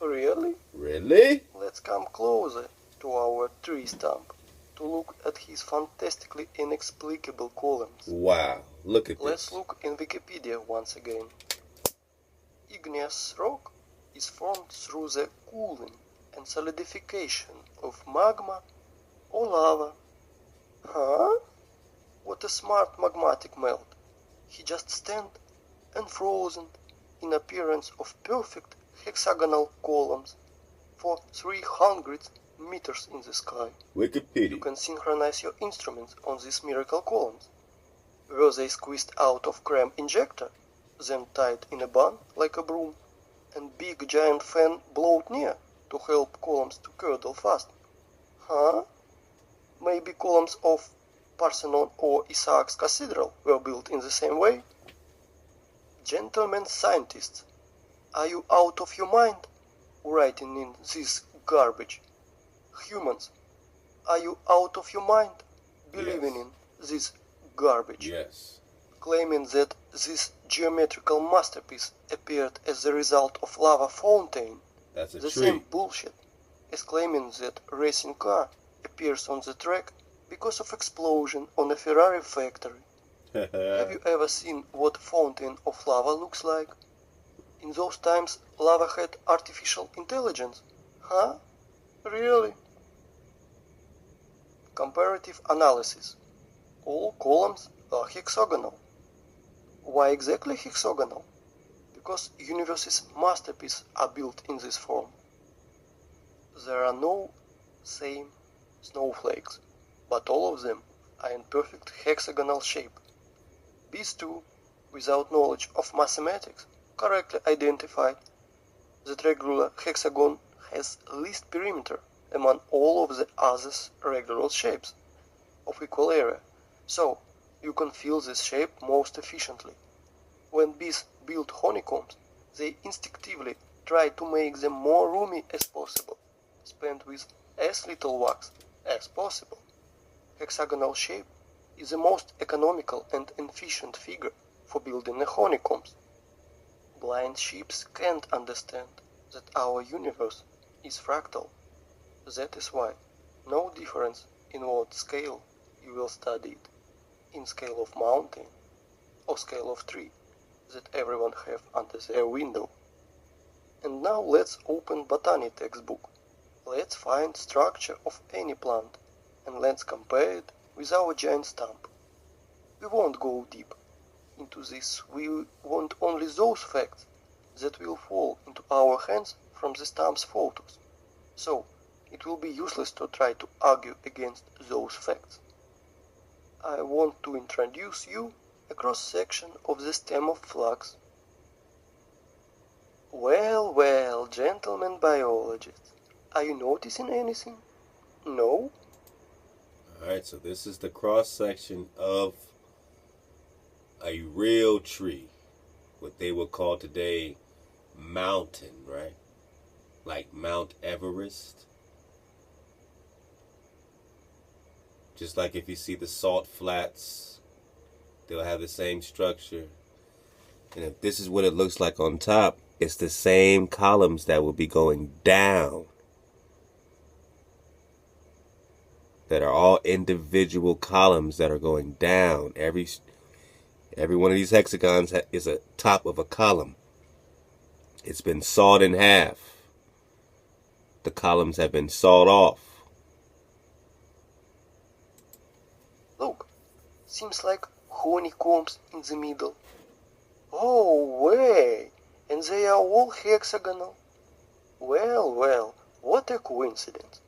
Really? Really? Let's come closer to our tree stump to look at his fantastically inexplicable columns. Wow, look at Let's this. look in Wikipedia once again. Igneous rock is formed through the cooling and solidification of magma or lava. Huh? What a smart magmatic melt. He just stand unfrozen in appearance of perfect hexagonal columns for 300 meters in the sky. You Wikipedia. can synchronize your instruments on these miracle columns. Were they squeezed out of cram injector, then tied in a bun like a broom, and big giant fan blowed near to help columns to curdle fast? Huh? Maybe columns of Parthenon or Isaac's Cathedral were built in the same way? Gentlemen scientists, are you out of your mind writing in this garbage? Humans, are you out of your mind believing in this garbage? Yes. Claiming that this geometrical masterpiece appeared as the result of lava fountain? That's a The tree. same bullshit as claiming that racing car appears on the track because of explosion on a Ferrari factory. Have you ever seen what fountain of lava looks like? In those times, lava had artificial intelligence. Huh? Really? Comparative analysis. All columns are hexagonal. Why exactly hexagonal? Because universe's masterpieces are built in this form. There are no same snowflakes, but all of them are in perfect hexagonal shape. These two, without knowledge of mathematics, correctly identified that regular hexagon has least perimeter among all of the others regular shapes of equal area, so you can fill this shape most efficiently. When bees build honeycombs, they instinctively try to make them more roomy as possible, spent with as little wax as possible. Hexagonal shape is the most economical and efficient figure for building a honeycombs. Blind sheep can't understand that our universe is fractal. That is why no difference in what scale you will study it, in scale of mountain or scale of tree that everyone have under their window. And now let's open botany textbook. Let's find structure of any plant and let's compare it with our giant stump. We won't go deep into this, we want only those facts that will fall into our hands from the stump's photos. So, it will be useless to try to argue against those facts. I want to introduce you a cross-section of the stem of flax. Well, gentlemen biologists, are you noticing anything? No? Alright, so this is the cross-section of a real tree. What they would call today mountain, right? Like Mount Everest. Just like if you see the salt flats, they'll have the same structure. And if this is what it looks like on top, it's the same columns that will be going down. That are all individual columns that are going down. Every one of these hexagons is a top of a column. It's been sawed in half. The columns have been sawed off. Look, seems like honeycombs in the middle. Oh, way! And they are all hexagonal. Well, what a coincidence.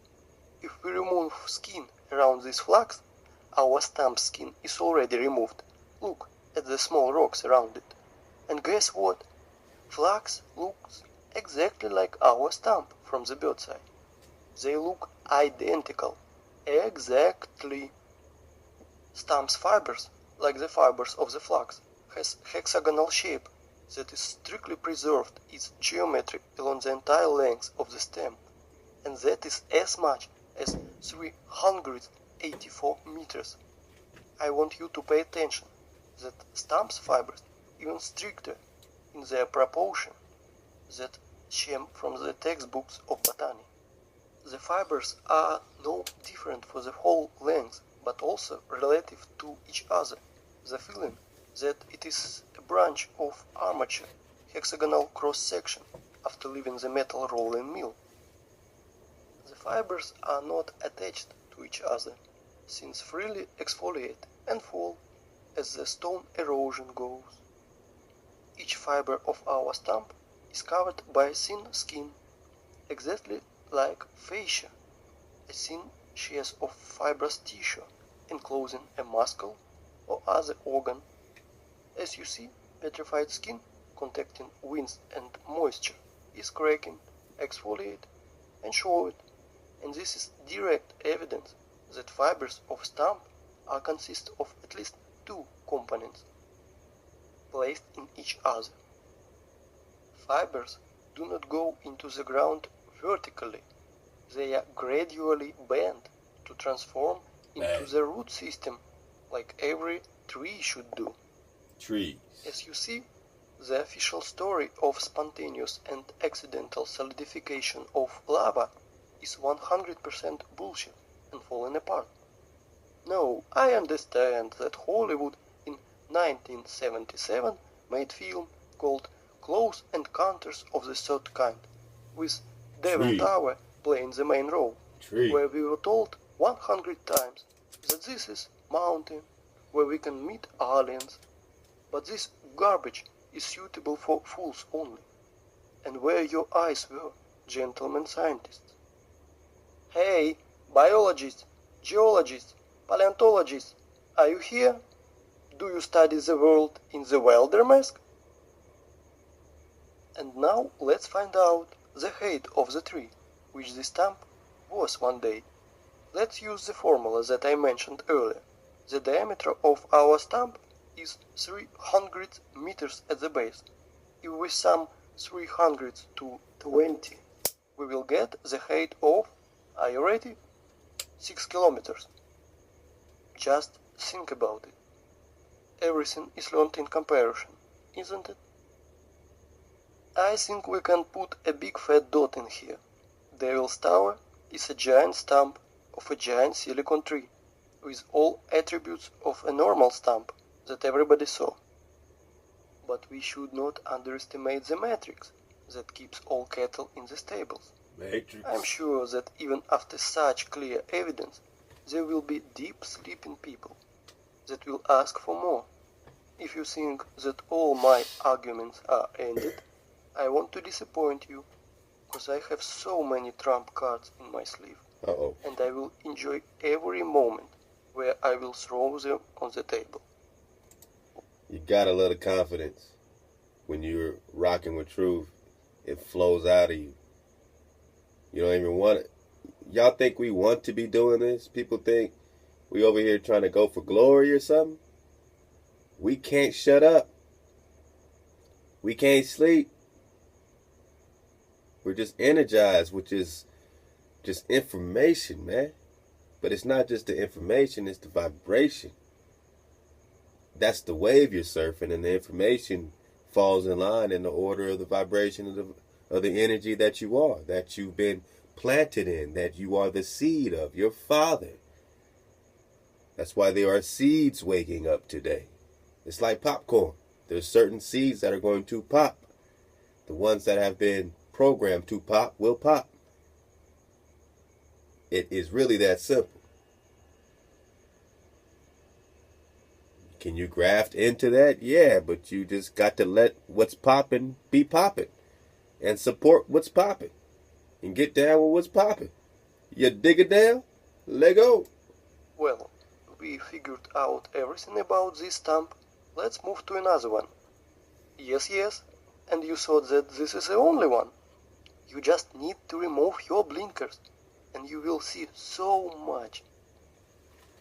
If we remove skin around this flax, our stump skin is already removed. Look at the small rocks around it. And guess what? Flax looks exactly like our stump from the bird's eye. They look identical. Exactly. Stump's fibers, like the fibers of the flax, has hexagonal shape, that is strictly preserved its geometry along the entire length of the stem, and that is as much as 384 meters. I want you to pay attention that stumps fibers even stricter in their proportion that came from the textbooks of botany. The fibers are no different for the whole length, but also relative to each other. The feeling that it is a branch of armature, hexagonal cross-section, after leaving the metal rolling mill. The fibers are not attached to each other, since freely exfoliate and fall as the stone erosion goes. Each fiber of our stump is covered by a thin skin, exactly like fascia, a thin shear of fibrous tissue enclosing a muscle or other organ. As you see, petrified skin contacting wind and moisture is cracking, exfoliate, and showed, and this is direct evidence that fibers of stump are consist of at least two components placed in each other. Fibers do not go into the ground vertically. They are gradually bent to transform into the root system like every tree should do. Trees. As you see, the official story of spontaneous and accidental solidification of lava is 100% bullshit and falling apart. No, I understand that Hollywood in 1977 made film called Close Encounters of the Third Kind, with Devil Tower playing the main role, where we were told 100 times that this is mountain where we can meet aliens, but this garbage is suitable for fools only. And where your eyes were, gentlemen scientists? Hey, biologists, geologists, paleontologists, are you here? Do you study the world in the wilderness? And now let's find out the height of the tree, which the stump was one day. Let's use the formula that I mentioned earlier. The diameter of our stump is 300 meters at the base. If we sum 300 to 20, we will get the height of, are you ready? 6 kilometers. Just think about it. Everything is learned in comparison, isn't it? I think we can put a big fat dot in here. Devil's Tower is a giant stump of a giant silicon tree, with all attributes of a normal stump that everybody saw. But we should not underestimate the matrix that keeps all cattle in the stables. Matrix. I'm sure that even after such clear evidence, there will be deep sleeping people that will ask for more. If you think that all my arguments are ended, I want to disappoint you, because I have so many trump cards in my sleeve, and I will enjoy every moment where I will throw them on the table. You got a little confidence. When you're rocking with truth, it flows out of you. You don't even want it. Y'all think we want to be doing this? People think we over here trying to go for glory or something? We can't shut up. We can't sleep. We're just energized, which is just information, man. But it's not just the information, it's the vibration. That's the wave you're surfing, and the information falls in line in the order of the vibration of the energy that you are, that you've been planted in, that you are the seed of your father. That's why there are seeds waking up today. It's like popcorn. There's certain seeds that are going to pop. The ones that have been programmed to pop will pop. It is really that simple. Can you graft into that? Yeah, but you just got to let what's popping be popping and support what's popping and get down with what's popping. You dig it down? Let go. Well, we figured out everything about this stump. Let's move to another one. Yes, and you thought that this is the only one. You just need to remove your blinkers and you will see so much.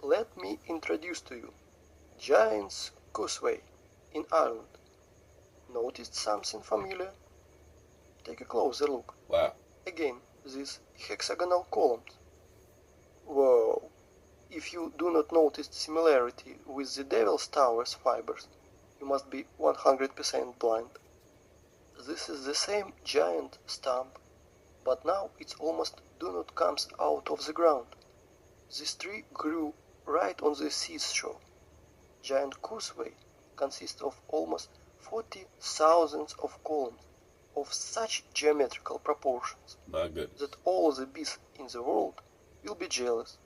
Let me introduce to you Giant's Causeway in Ireland. Noticed something familiar? Take a closer look. Wow. Again, these hexagonal columns. Whoa! If you do not notice similarity with the Devil's Tower's fibers, you must be 100% blind. This is the same giant stump, but now it almost do not comes out of the ground. This tree grew right on the seashore. Giant Cuzco consists of almost 40,000 of columns of such geometrical proportions My goodness. that all the bees in the world will be jealous.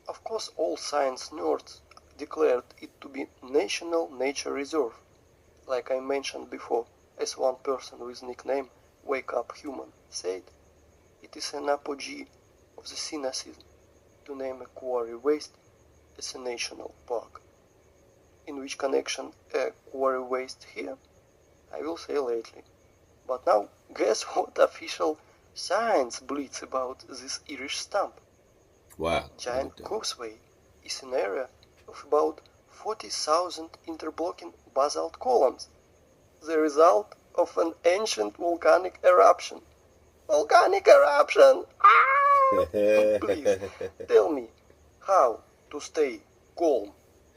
Of course, all science nerds declared it to be National Nature Reserve, like I mentioned before, as one person with nickname Wake Up Human said. It is an apogee of the cynicism to name a quarry waste as a national park. In which connection a quarry waste here, I will say lately. But now, guess what official science bleats about this Irish stump? Wow. Giant Cuzco is an area of about 40,000 interblocking basalt columns, the result of an ancient volcanic eruption. Volcanic eruption! Ah! Please, tell me how to stay calm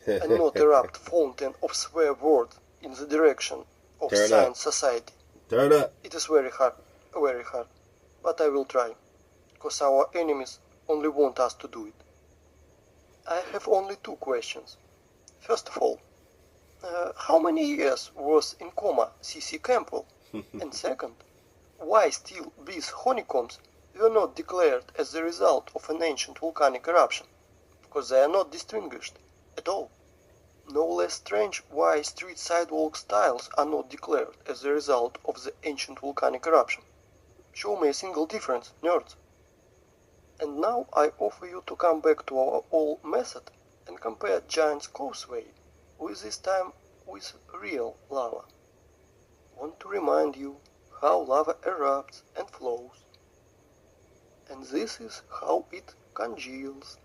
and not erupt fountain of swear words in the direction of Turn Science Society. Turn up. It is very hard, but I will try, because our enemies only want us to do it. I have only two questions. First of all, how many years was in coma C.C. Campbell? And second, why still these honeycombs were not declared as the result of an ancient volcanic eruption? Because they are not distinguished at all. No less strange why street sidewalk tiles are not declared as the result of the ancient volcanic eruption. Show me a single difference, nerds. And now I offer you to come back to our old method and compare Giant's Causeway with this time with real lava. Want to remind you how lava erupts and flows. And this is how it congeals.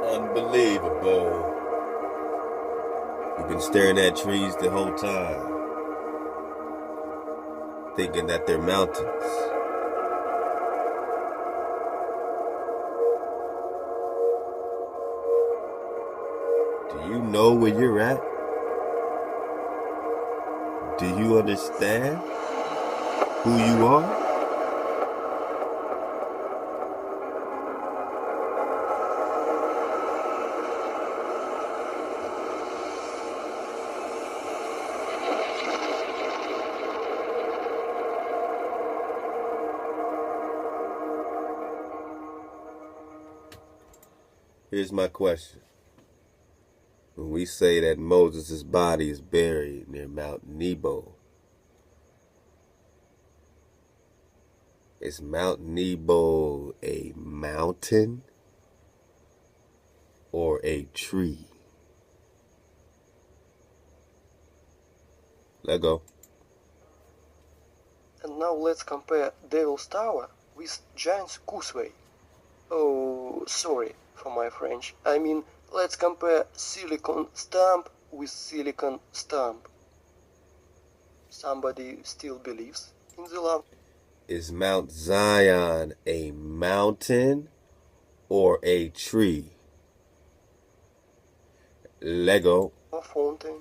Unbelievable. You've been staring at trees the whole time, thinking that they're mountains. Do you know where you're at? Do you understand who you are? Here's my question. When we say that Moses' body is buried near Mount Nebo, is Mount Nebo a mountain or a tree? Let go. And now let's compare Devil's Tower with Giant's Causeway. Oh, sorry for my French. I mean, let's compare silicon stump with silicon stump. Somebody still believes in the love? Is Mount Zion a mountain or a tree? Lego. A fountain.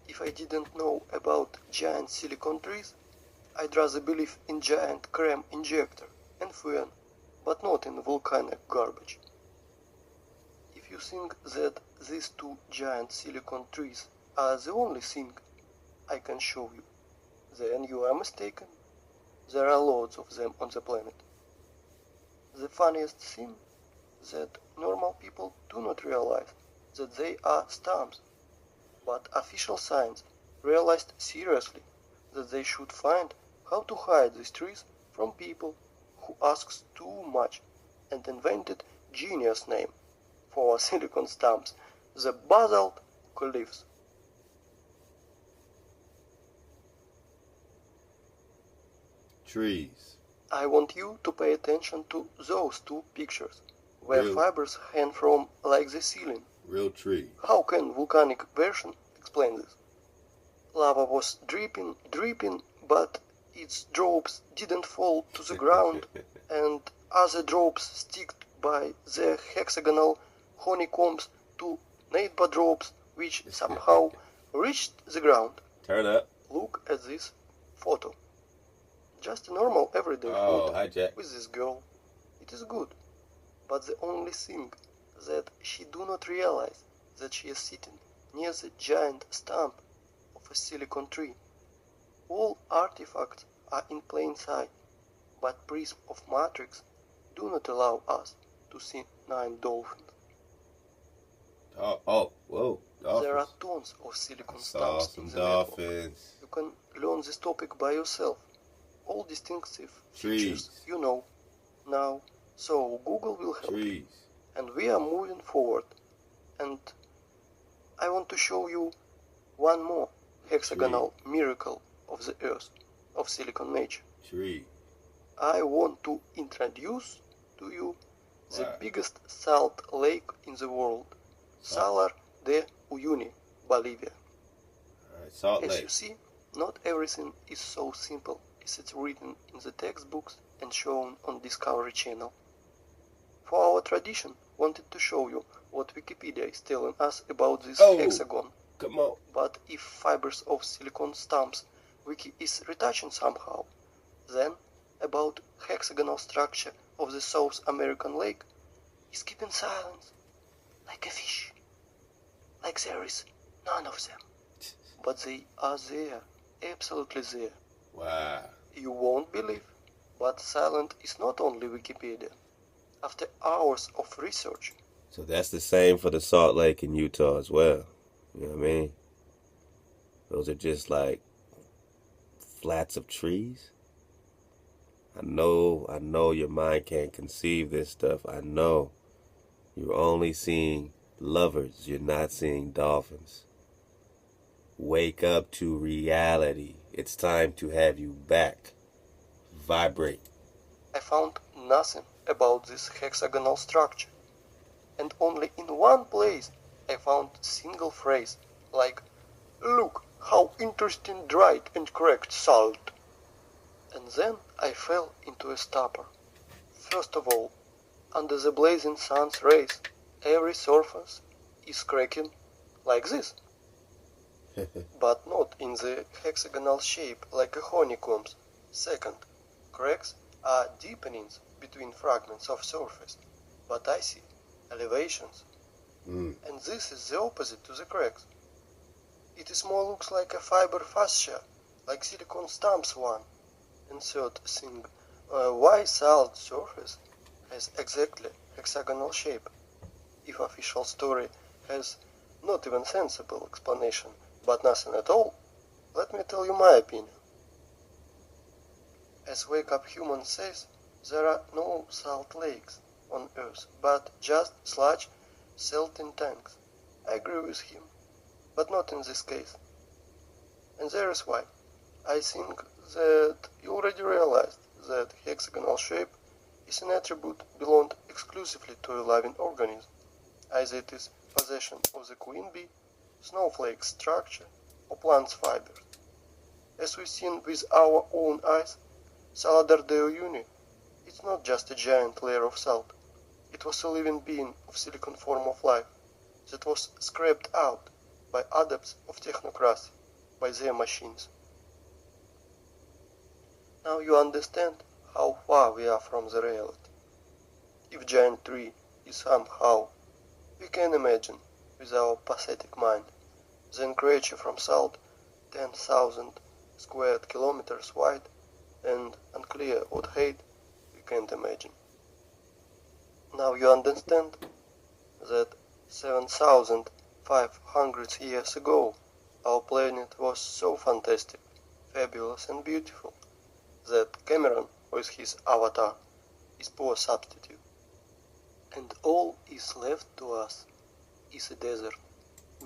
If I didn't know about giant silicon trees, I'd rather believe in giant cream injector and fan, but not in volcanic garbage. If you think that these two giant silicon trees are the only thing I can show you, then you are mistaken. There are loads of them on the planet. The funniest thing that normal people do not realize that they are stumps, but official science realized seriously that they should find how to hide these trees from people who asks too much and invented genius name for silicon stumps the basalt cliffs. Trees. I want you to pay attention to those two pictures, where Real. fibers hang from like the ceiling. Real tree. How can volcanic version explain this? Lava was dripping, but its drops didn't fall to the ground, and other drops stick by the hexagonal honeycombs to neighbor drops, which somehow reached the ground. Turn up. Look at this photo. Just a normal everyday Oh, photo hi, Jack. with this girl. It is good, but the only thing that she do not realize that she is sitting near the giant stump of a silicon tree. All artifacts are in plain sight, but prism of matrix do not allow us to see 9 dolphins. Oh, whoa. Dolphins. There are tons of silicon Saw stumps some in the network. dolphins. You can learn this topic by yourself. All distinctive Trees. features you know now, so Google will help. Trees. And we are moving forward. And I want to show you one more hexagonal miracle of the earth, of silicon nature. Tree. I want to introduce to you the Wow. biggest salt lake in the world, Salar de Uyuni, Bolivia. Alright, Salt As you Lake. see, not everything is so simple as it's written in the textbooks and shown on Discovery Channel. For our tradition, wanted to show you what Wikipedia is telling us about this hexagon. Come on. But if fibers of silicon stumps Wiki is retouching somehow, then about hexagonal structure of the South American lake is keeping silence, like a fish, like there is none of them. But they are there, absolutely there. Wow. You won't believe, but silent is not only Wikipedia. After hours of research, So that's the same for the Salt Lake in Utah as well. You know what I mean? Those are just like flats of trees. I know your mind can't conceive this stuff. I know. You're only seeing lovers. You're not seeing dolphins. Wake up to reality. It's time to have you back. Vibrate. I found nothing about this hexagonal structure. And only in one place I found single phrase like, "Look how interesting dried and cracked salt." And then I fell into a stupor. First of all, under the blazing sun's rays, every surface is cracking like this. But not in the hexagonal shape like a honeycomb. Second, cracks are deepenings between fragments of surface, but I see elevations. And this is the opposite to the cracks. It is more looks like a fiber fascia, like silicon stumps one. And third thing, why salt surface has exactly hexagonal shape? If official story has not even sensible explanation, but nothing at all, let me tell you my opinion. As Wake Up Human says, there are no salt lakes on Earth, but just sludge salting tanks. I agree with him, but not in this case. And there is why. I think that you already realized that hexagonal shape is an attribute belonged exclusively to a living organism, either it is possession of the queen bee, snowflake structure, or plant's fibers. As we've seen with our own eyes, Salar de Uyuni is not just a giant layer of salt. It was a living being of silicon form of life that was scraped out by adepts of technocracy, by their machines. Now you understand how far we are from the reality. If giant tree is somehow, we can imagine with our pathetic mind, then creature from salt 10,000 square kilometers wide and unclear what height we can't imagine. Now you understand that 7,500 years ago our planet was so fantastic, fabulous and beautiful that Cameron with his avatar is poor substitute. And all is left to us is a desert.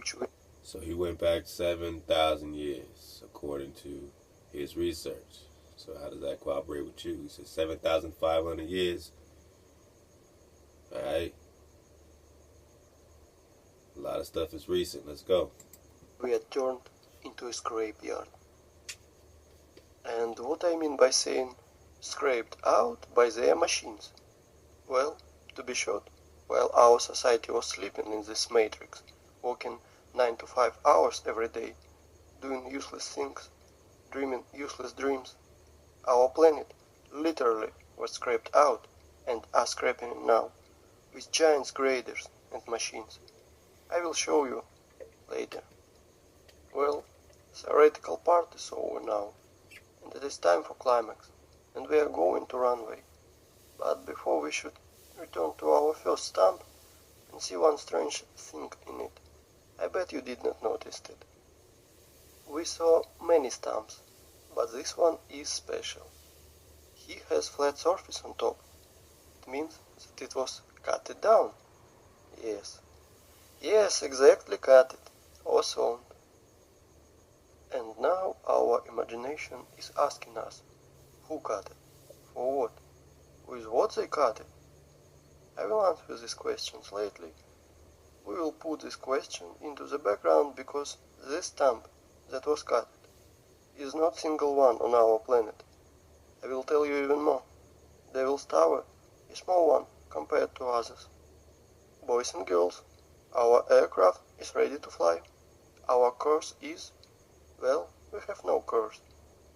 which we So he went back 7,000 years, according to his research. So how does that cooperate with you? He said 7,500 years. All right. A lot of stuff is recent. Let's go. had turned into a scrapyard. And what I mean by saying scraped out by their machines? Well, to be short, while our society was sleeping in this matrix, working 9 to 5 hours every day, doing useless things, dreaming useless dreams, our planet literally was scraped out and are scraping it now, with giant graders and machines. I will show you later. Well, theoretical part is over now, and it is time for climax, and we are going to runway. But before we should return to our first stamp and see one strange thing in it. I bet you did not notice it. We saw many stamps, but this one is special. He has flat surface on top. It means that it was cut down. Yes, exactly cut it, or sewn. And now our imagination is asking us, who cut it? For what? With what they cut it? I will answer these questions lately. We will put this question into the background because this stamp that was cut is not single one on our planet. I will tell you even more. Devil's Tower, a small one compared to others. Boys and girls, our aircraft is ready to fly. Our course is, well, we have no course.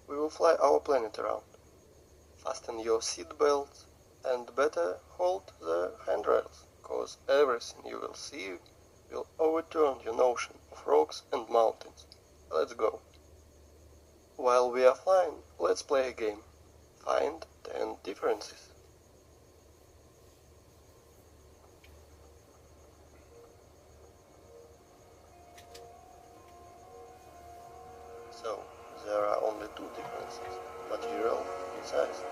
We will fly our planet around. Fasten your seat belts and better hold the handrails, cause everything you will see will overturn your notion of rocks and mountains. Let's go. While we are flying, let's play a game. Find 10 differences. So, there are only 2 differences, material and size.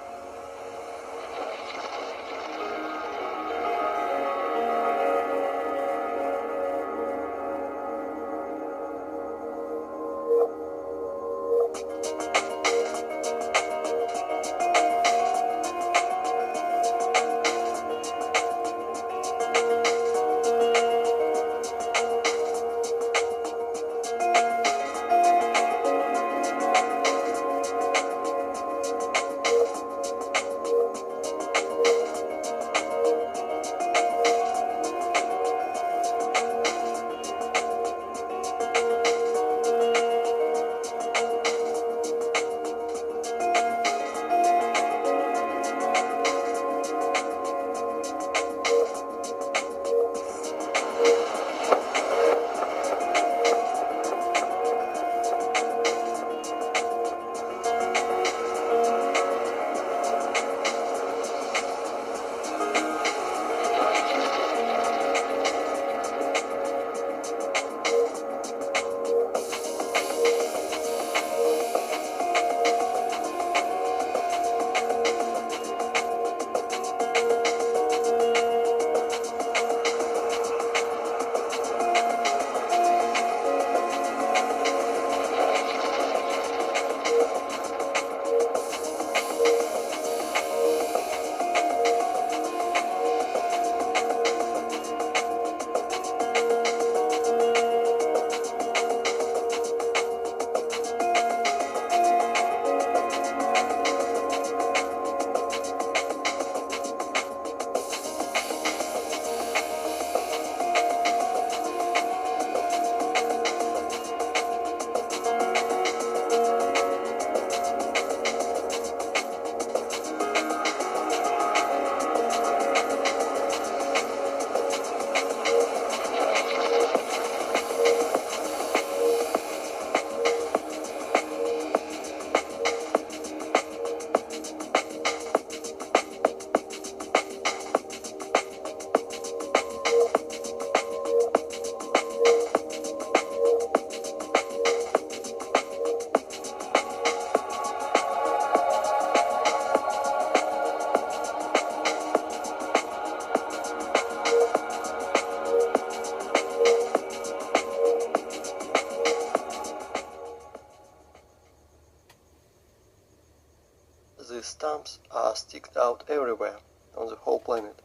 These stumps are sticked out everywhere on the whole planet.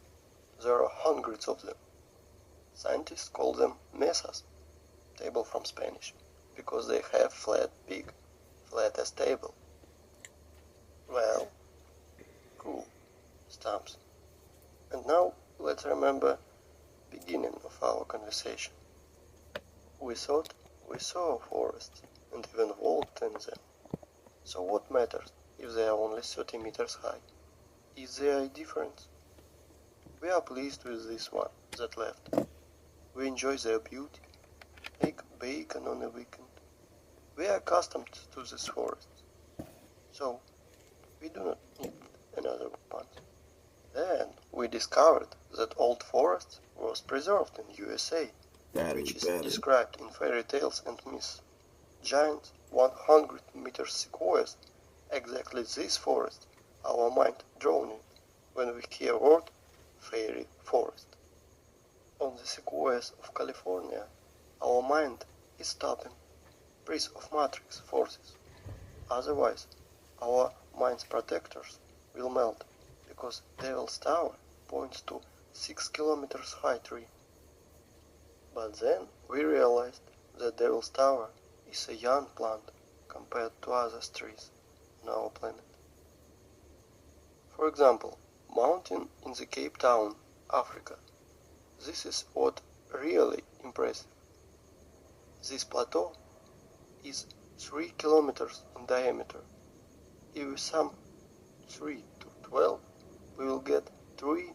There are hundreds of them. Scientists call them mesas, table from Spanish, because they have flat peak, flat as table. Well, cool, stumps. And now let's remember beginning of our conversation. We thought we saw forests and even walked in them. So what matters if they are only 30 meters high? Is there a difference? We are pleased with this one that left. We enjoy their beauty, make bacon on a weekend. We are accustomed to these forests, so we do not need another pond. Then we discovered that old forest was preserved in USA, which is described in fairy tales and myths. Giant 100-meter sequoias, exactly this forest, our mind drawn in when we hear word fairy forest. On the sequoias of California, our mind is stopping, breath of matrix forces. Otherwise, our mind's protectors will melt, because Devil's Tower points to 6 kilometers high tree. But then we realized that Devil's Tower is a young plant compared to other trees on our planet. For example, mountain in the Cape Town, Africa. This is what really impressive. This plateau is 3 kilometers in diameter. If we sum 3 to 12, we will get 3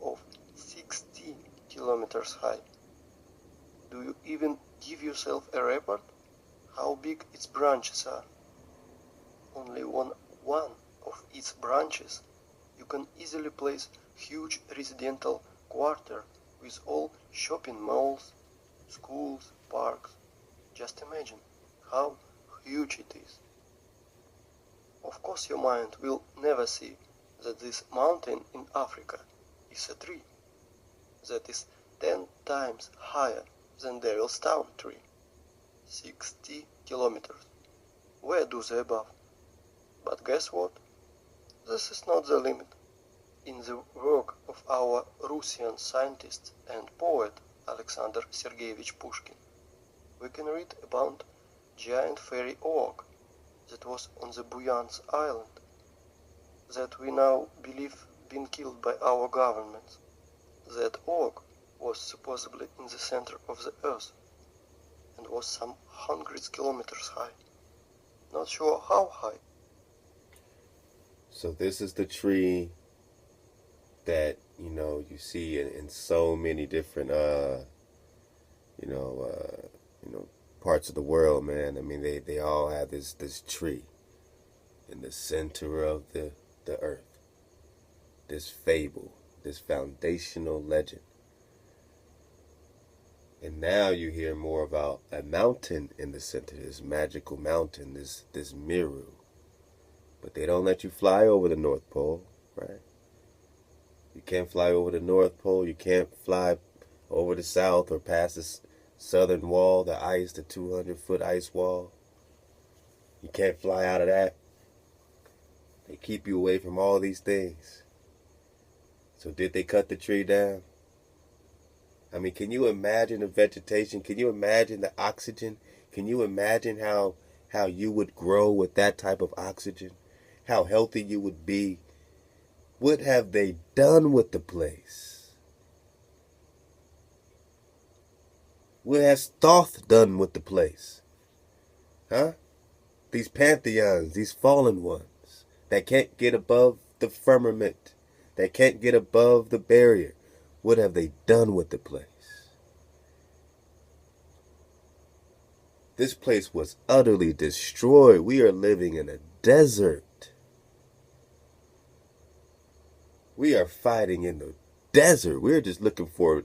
of 60 kilometers high. Do you even give yourself a report how big its branches are? Only one of its branches you can easily place huge residential quarter with all shopping malls, schools, parks. Just imagine how huge it is. Of course your mind will never see that this mountain in Africa is a tree that is 10 times higher than Devil's Tower tree. 60 kilometers. Where do they above? But guess what? This is not the limit. In the work of our Russian scientist and poet Alexander Sergeyevich Pushkin, we can read about giant fairy oak that was on the Buyansk island, that we now believe been killed by our governments. That oak was supposedly in the center of the earth and was some hundreds kilometers high. Not sure how high. So this is the tree that, you see in so many different, parts of the world, man. I mean, they all have this tree in the center of the earth. This fable, this foundational legend. And now you hear more about a mountain in the center, this magical mountain, this Meru. But they don't let you fly over the North Pole, right? You can't fly over the North Pole. You can't fly over the South or past the southern wall, the 200-foot ice wall. You can't fly out of that. They keep you away from all these things. So did they cut the tree down? I mean, can you imagine the vegetation? Can you imagine the oxygen? Can you imagine how you would grow with that type of oxygen? How healthy you would be? What have they done with the place? What has Thoth done with the place? Huh? These pantheons, these fallen ones that can't get above the firmament, that can't get above the barrier. What have they done with the place? This place was utterly destroyed. We are living in a desert. We are fighting in the desert. We're just looking for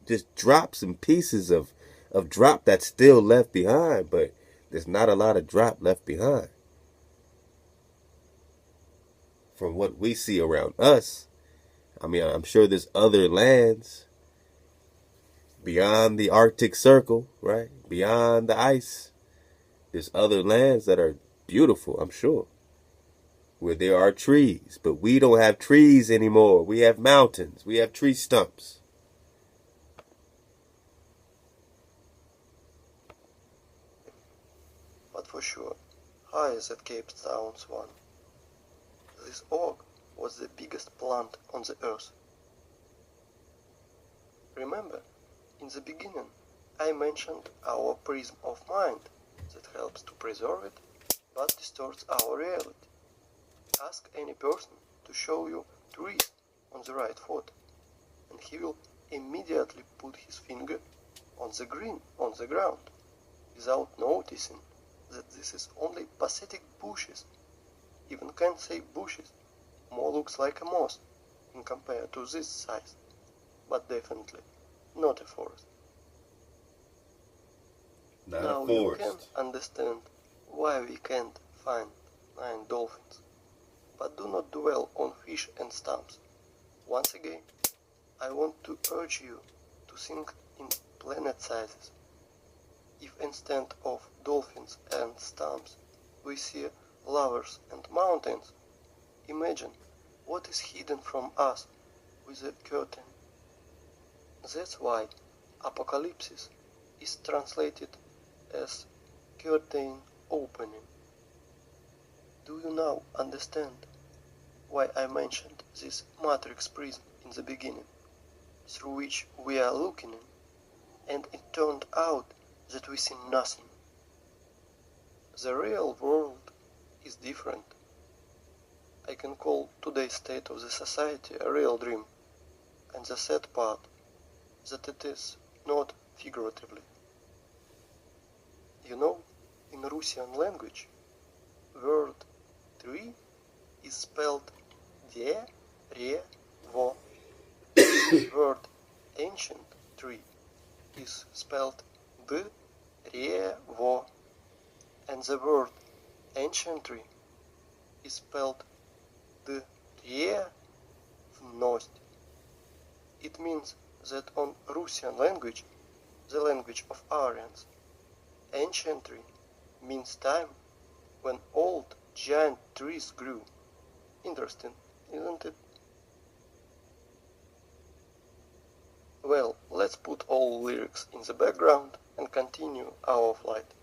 just drops and pieces of drop that's still left behind, but there's not a lot of drop left behind. From what we see around us, I mean, I'm sure there's other lands beyond the Arctic Circle, right? Beyond the ice. There's other lands that are beautiful, I'm sure. where there are trees, but we don't have trees anymore. We have mountains. We have tree stumps. But for sure, higher than Cape Town's one. This oak was the biggest plant on the earth. Remember, in the beginning, I mentioned our prism of mind that helps to preserve it, but distorts our reality. Ask any person to show you trees on the right foot, and he will immediately put his finger on the green on the ground, without noticing that this is only pathetic bushes. Even can't say bushes, more looks like a moss in compared to this size, but definitely not a forest. Not Now a you can forest. understand why we can't find 9 dolphins. But do not dwell on fish and stumps. Once again, I want to urge you to think in planet sizes. If instead of dolphins and stumps we see lovers and mountains, imagine what is hidden from us with a curtain. That's why Apocalypse is translated as curtain opening. Do you now understand why I mentioned this matrix prism in the beginning, through which we are looking in, and it turned out that we see nothing? The real world is different. I can call today's state of the society a real dream, and the sad part that it is not figuratively. You know, in Russian language, word tree is spelled de-re-vo. Word ancient tree is spelled d-re-vo. And the word ancient tree is spelled d-re-vnost. It means that on Russian language, the language of Aryans, ancient tree means time when old giant trees grew. Interesting, isn't it? Well, let's put all lyrics in the background and continue our flight.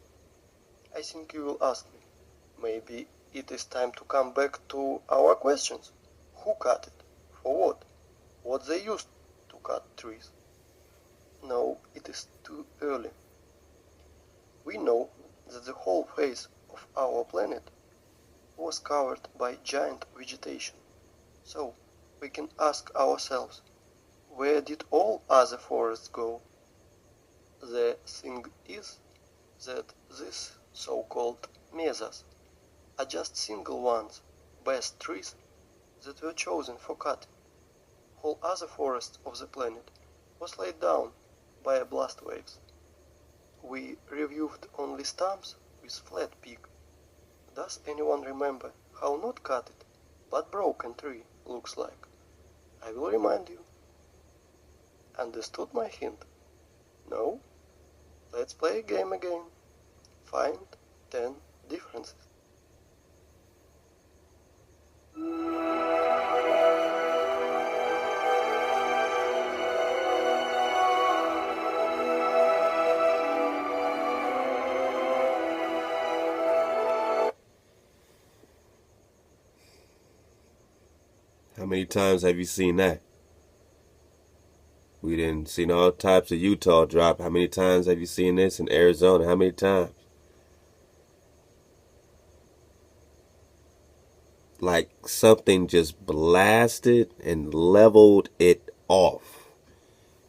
I think you will ask me, maybe it is time to come back to our questions. Who cut it? For what? What they used to cut trees? No, it is too early. We know that the whole face of our planet was covered by giant vegetation. So we can ask ourselves, where did all other forests go? The thing is that these so-called mesas are just single ones, best trees that were chosen for cutting. All other forests of the planet was laid down by blast waves. We reviewed only stumps with flat peak. Does anyone remember how not cut it, but broken tree looks like? I will remind you. Understood my hint? No? Let's play a game again. Find 10 differences. How many times have you seen that? We didn't seen all types of Utah drop. How many times have you seen this in Arizona? How many times? Like something just blasted and leveled it off.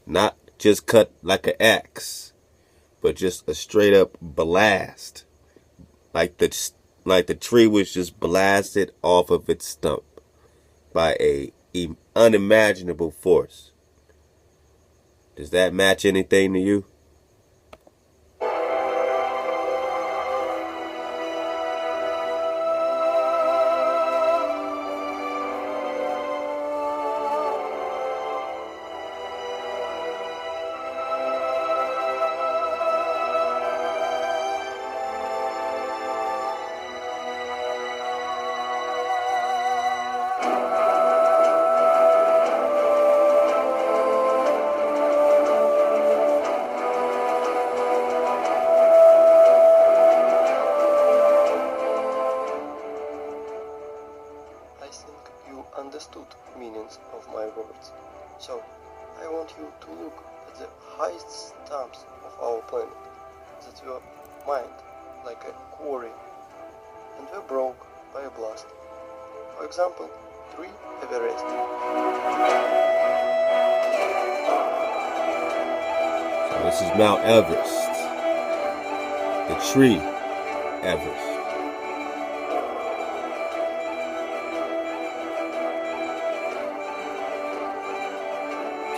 Not just cut like an axe, but just a straight up blast. Like the tree was just blasted off of its stump by a unimaginable force. Does that match anything to you? I think you understood meanings of my words. So, I want you to look at the highest stumps of our planet that were mined like a quarry and were broke by a blast. For example, tree Everest. So this is Mount Everest. The tree Everest.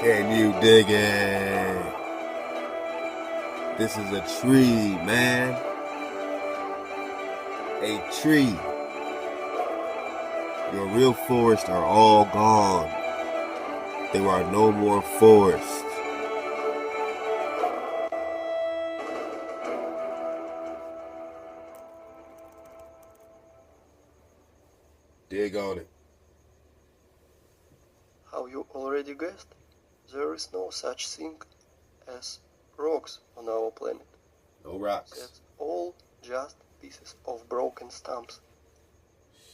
Can you dig it? This is a tree, man. A tree. Your real forests are all gone. There are no more forests. Dig on it. How you already guessed, there is no such thing as rocks on our planet. No rocks. That's all just pieces of broken stumps.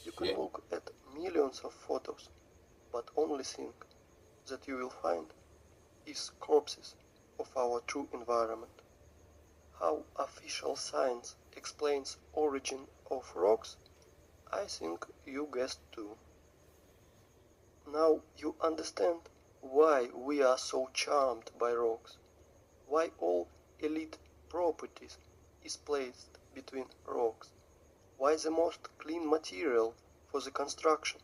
You can Shit. look at millions of photos, but only thing that you will find is corpses of our true environment. How official science explains origin of rocks, I think you guessed too. Now you understand why we are so charmed by rocks, why all elite properties is placed between rocks, why the most clean material for the construction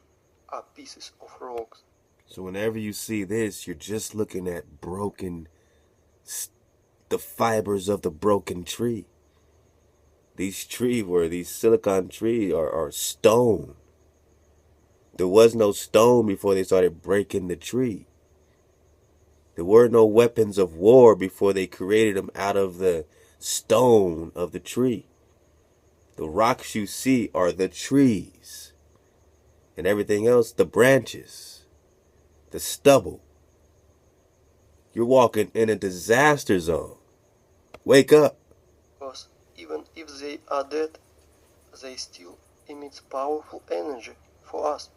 are pieces of rocks. So whenever you see this, you're just looking at the fibers of the broken tree. These silicon trees are stone. There was no stone before they started breaking the tree. There were no weapons of war before they created them out of the stone of the tree. The rocks you see are the trees. And everything else, the branches, the stubble. You're walking in a disaster zone. Wake up. Because even if they are dead, they still emit powerful energy for us,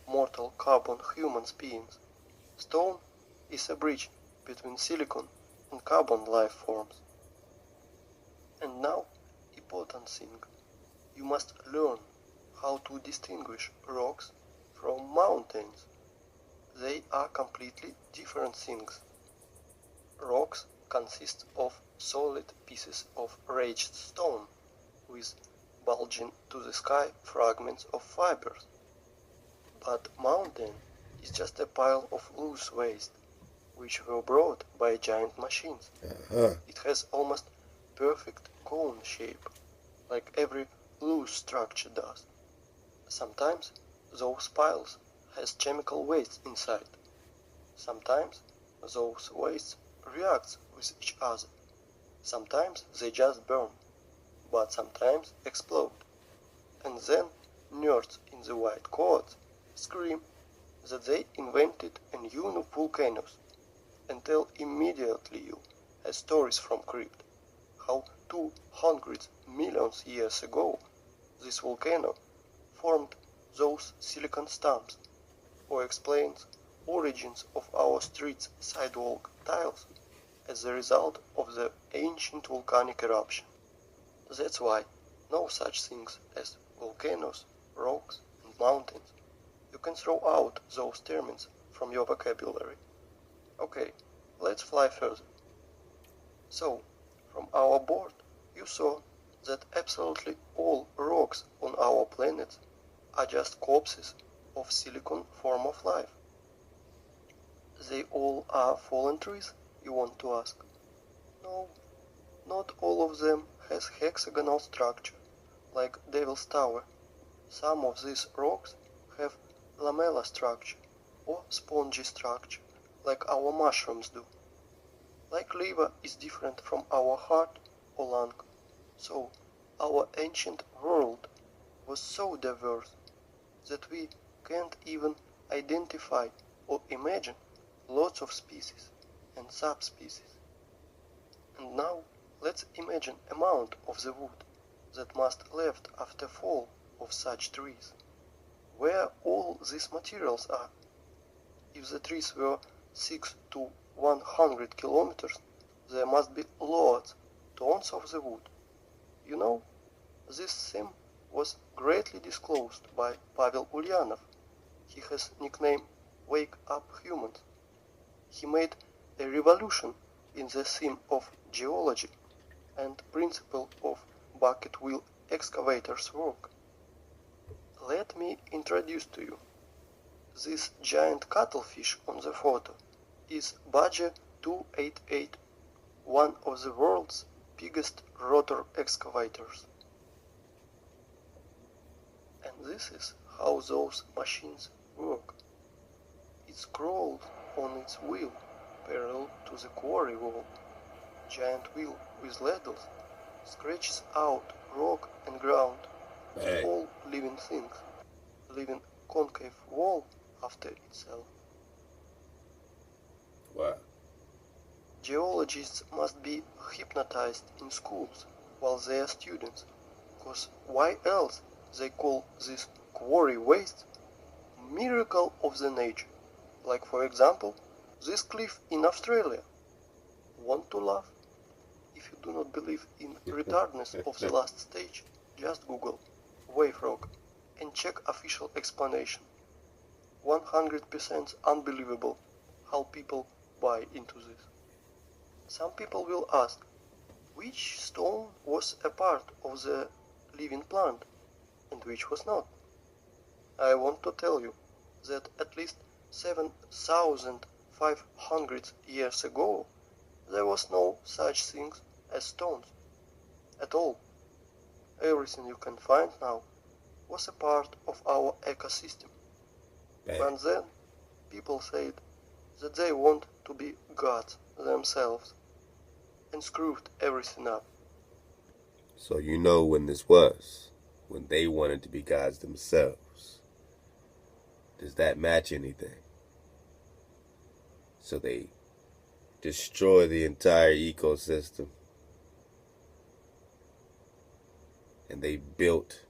mortal carbon human beings. Stone is a bridge between silicon and carbon life forms. And now, important thing, you must learn how to distinguish rocks from mountains. They are completely different things. Rocks consist of solid pieces of raised stone with bulging to the sky fragments of fibers. But mountain is just a pile of loose waste, which were brought by giant machines. It has almost perfect cone shape, like every loose structure does. Sometimes those piles has chemical waste inside. Sometimes those wastes react with each other. Sometimes they just burn, but sometimes explode. And then nerds in the white coats scream that they invented a new volcanoes and tell immediately you as stories from crypt how 200 million years ago this volcano formed those silicon stumps, or explains origins of our streets' sidewalk tiles as a result of the ancient volcanic eruption. That's why no such things as volcanoes, rocks, and mountains. You can throw out those terms from your vocabulary. Okay, let's fly further. So, from our board, you saw that absolutely all rocks on our planet are just corpses of silicon form of life. They all are fallen trees, you want to ask? No, not all of them has hexagonal structure, like Devil's Tower. Some of these rocks have lamella structure, or spongy structure, like our mushrooms do. Like liver is different from our heart or lung, so our ancient world was so diverse that we can't even identify or imagine lots of species and subspecies. And now let's imagine amount of the wood that must left after fall of such trees. where all these materials are. If the trees were 6 to 100 kilometers, there must be loads, tons of the wood. You know, this theme was greatly disclosed by Pavel Ulyanov. He has nickname Wake Up Humans. He made a revolution in the theme of geology and principle of bucket wheel excavators' work. Let me introduce to you. This giant cuttlefish on the photo is Badger 288, one of the world's biggest rotor excavators. And this is how those machines work. It crawls on its wheel parallel to the quarry wall. Giant wheel with ladles scratches out rock and ground, Hey. all living things, leaving concave wall after itself. Wow. Geologists must be hypnotized in schools while they are students, because why else they call this quarry waste miracle of the nature, like for example this cliff in Australia. Want to laugh? If you do not believe in retardedness of the last stage, just Google wave rock and check official explanation. 100% unbelievable how people buy into this. Some people will ask, which stone was a part of the living plant and which was not? I want to tell you that at least 7,500 years ago there was no such thing as stones at all. Everything you can find now was a part of our ecosystem. And then people said that they want to be gods themselves and screwed everything up. So you know when this was, when they wanted to be gods themselves. Does that match anything? So they destroy the entire ecosystem. And they built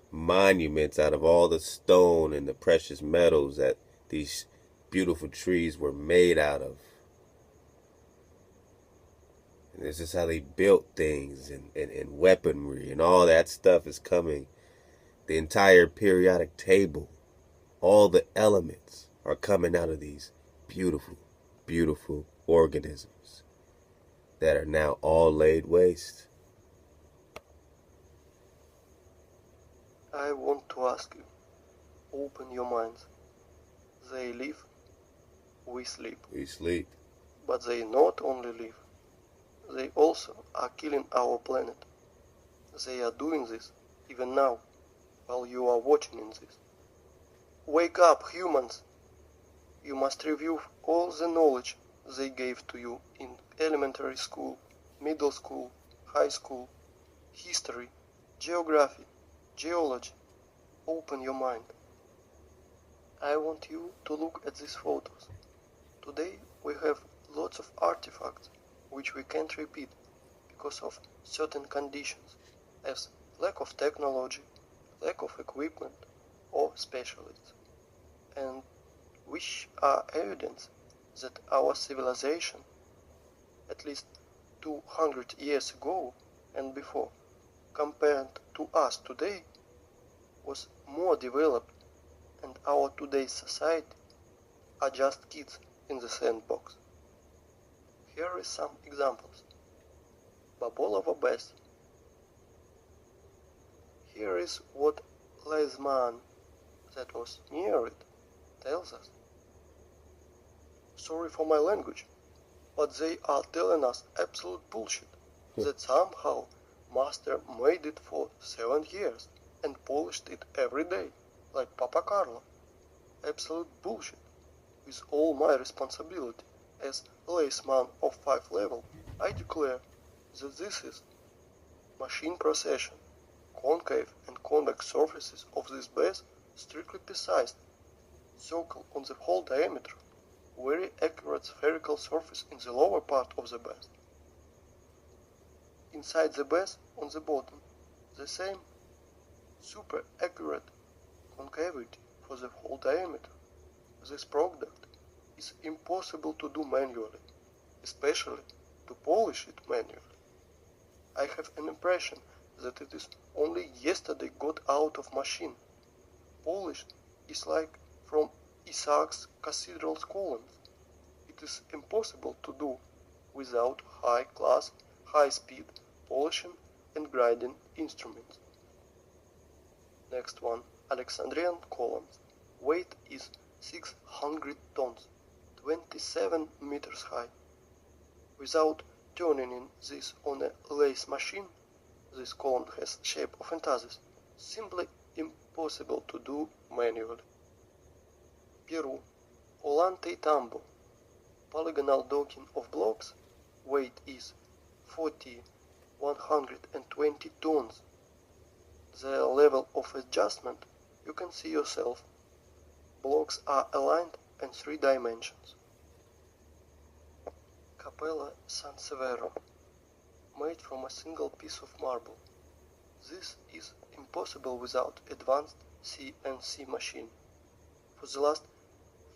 monuments out of all the stone and the precious metals that these beautiful trees were made out of. And this is how they built things and weaponry and all that stuff is coming. The entire periodic table, all the elements are coming out of these beautiful, beautiful organisms that are now all laid waste. I want to ask you, open your minds. They live, we sleep. We sleep. But they not only live, they also are killing our planet. They are doing this even now, while you are watching in this. Wake up, humans! You must review all the knowledge they gave to you in elementary school, middle school, high school, history, geography, geology. Open your mind. I want you to look at these photos. Today we have lots of artifacts which we can't repeat because of certain conditions, as lack of technology, lack of equipment, or specialists, and which are evidence that our civilization, at least 200 years ago and before, compared to us today, was more developed, and our today's society are just kids in the sandbox. Here is some examples. Babolova Basin. Here is what Leisman, that was near it, tells us. Sorry for my language, but they are telling us absolute bullshit that somehow Master made it for 7 years and polished it every day, like Papa Carlo. Absolute bullshit. With all my responsibility as laceman of 5 level, I declare that this is machine procession. Concave and convex surfaces of this base strictly precise, circle on the whole diameter, very accurate spherical surface in the lower part of the base. Inside the base, on the bottom, the same super accurate concavity for the whole diameter. This product is impossible to do manually, especially to polish it manually. I have an impression that it is only yesterday got out of machine. Polish is like from Isaac's cathedral's columns. It is impossible to do without high-class, high-speed polishing and grinding instruments. Next one, Alexandrian columns. Weight is 600 tons, 27 meters high. Without turning in this on a lathe machine, this column has shape of Anasazi, simply impossible to do manually. Peru, Ollantaytambo, polygonal docking of blocks, weight is 120 tons. The level of adjustment you can see yourself. Blocks are aligned in 3 dimensions. Capella San Severo, made from a single piece of marble. This is impossible without advanced CNC machine. For the last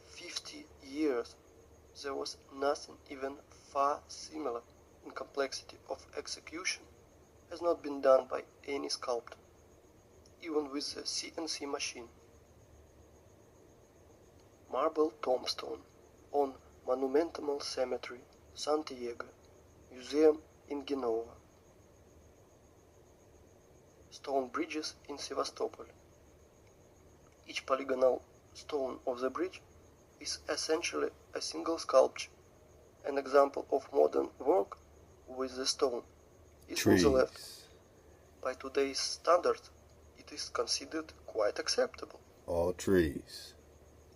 50 years, there was nothing even far similar in complexity of execution has not been done by any sculptor, even with the CNC machine. Marble tombstone on Monumental Cemetery, Santiago, Museum in Genoa. Stone bridges in Sevastopol. Each polygonal stone of the bridge is essentially a single sculpture. An example of modern work with the stone is on the left. By today's standards, it is considered quite acceptable. All trees.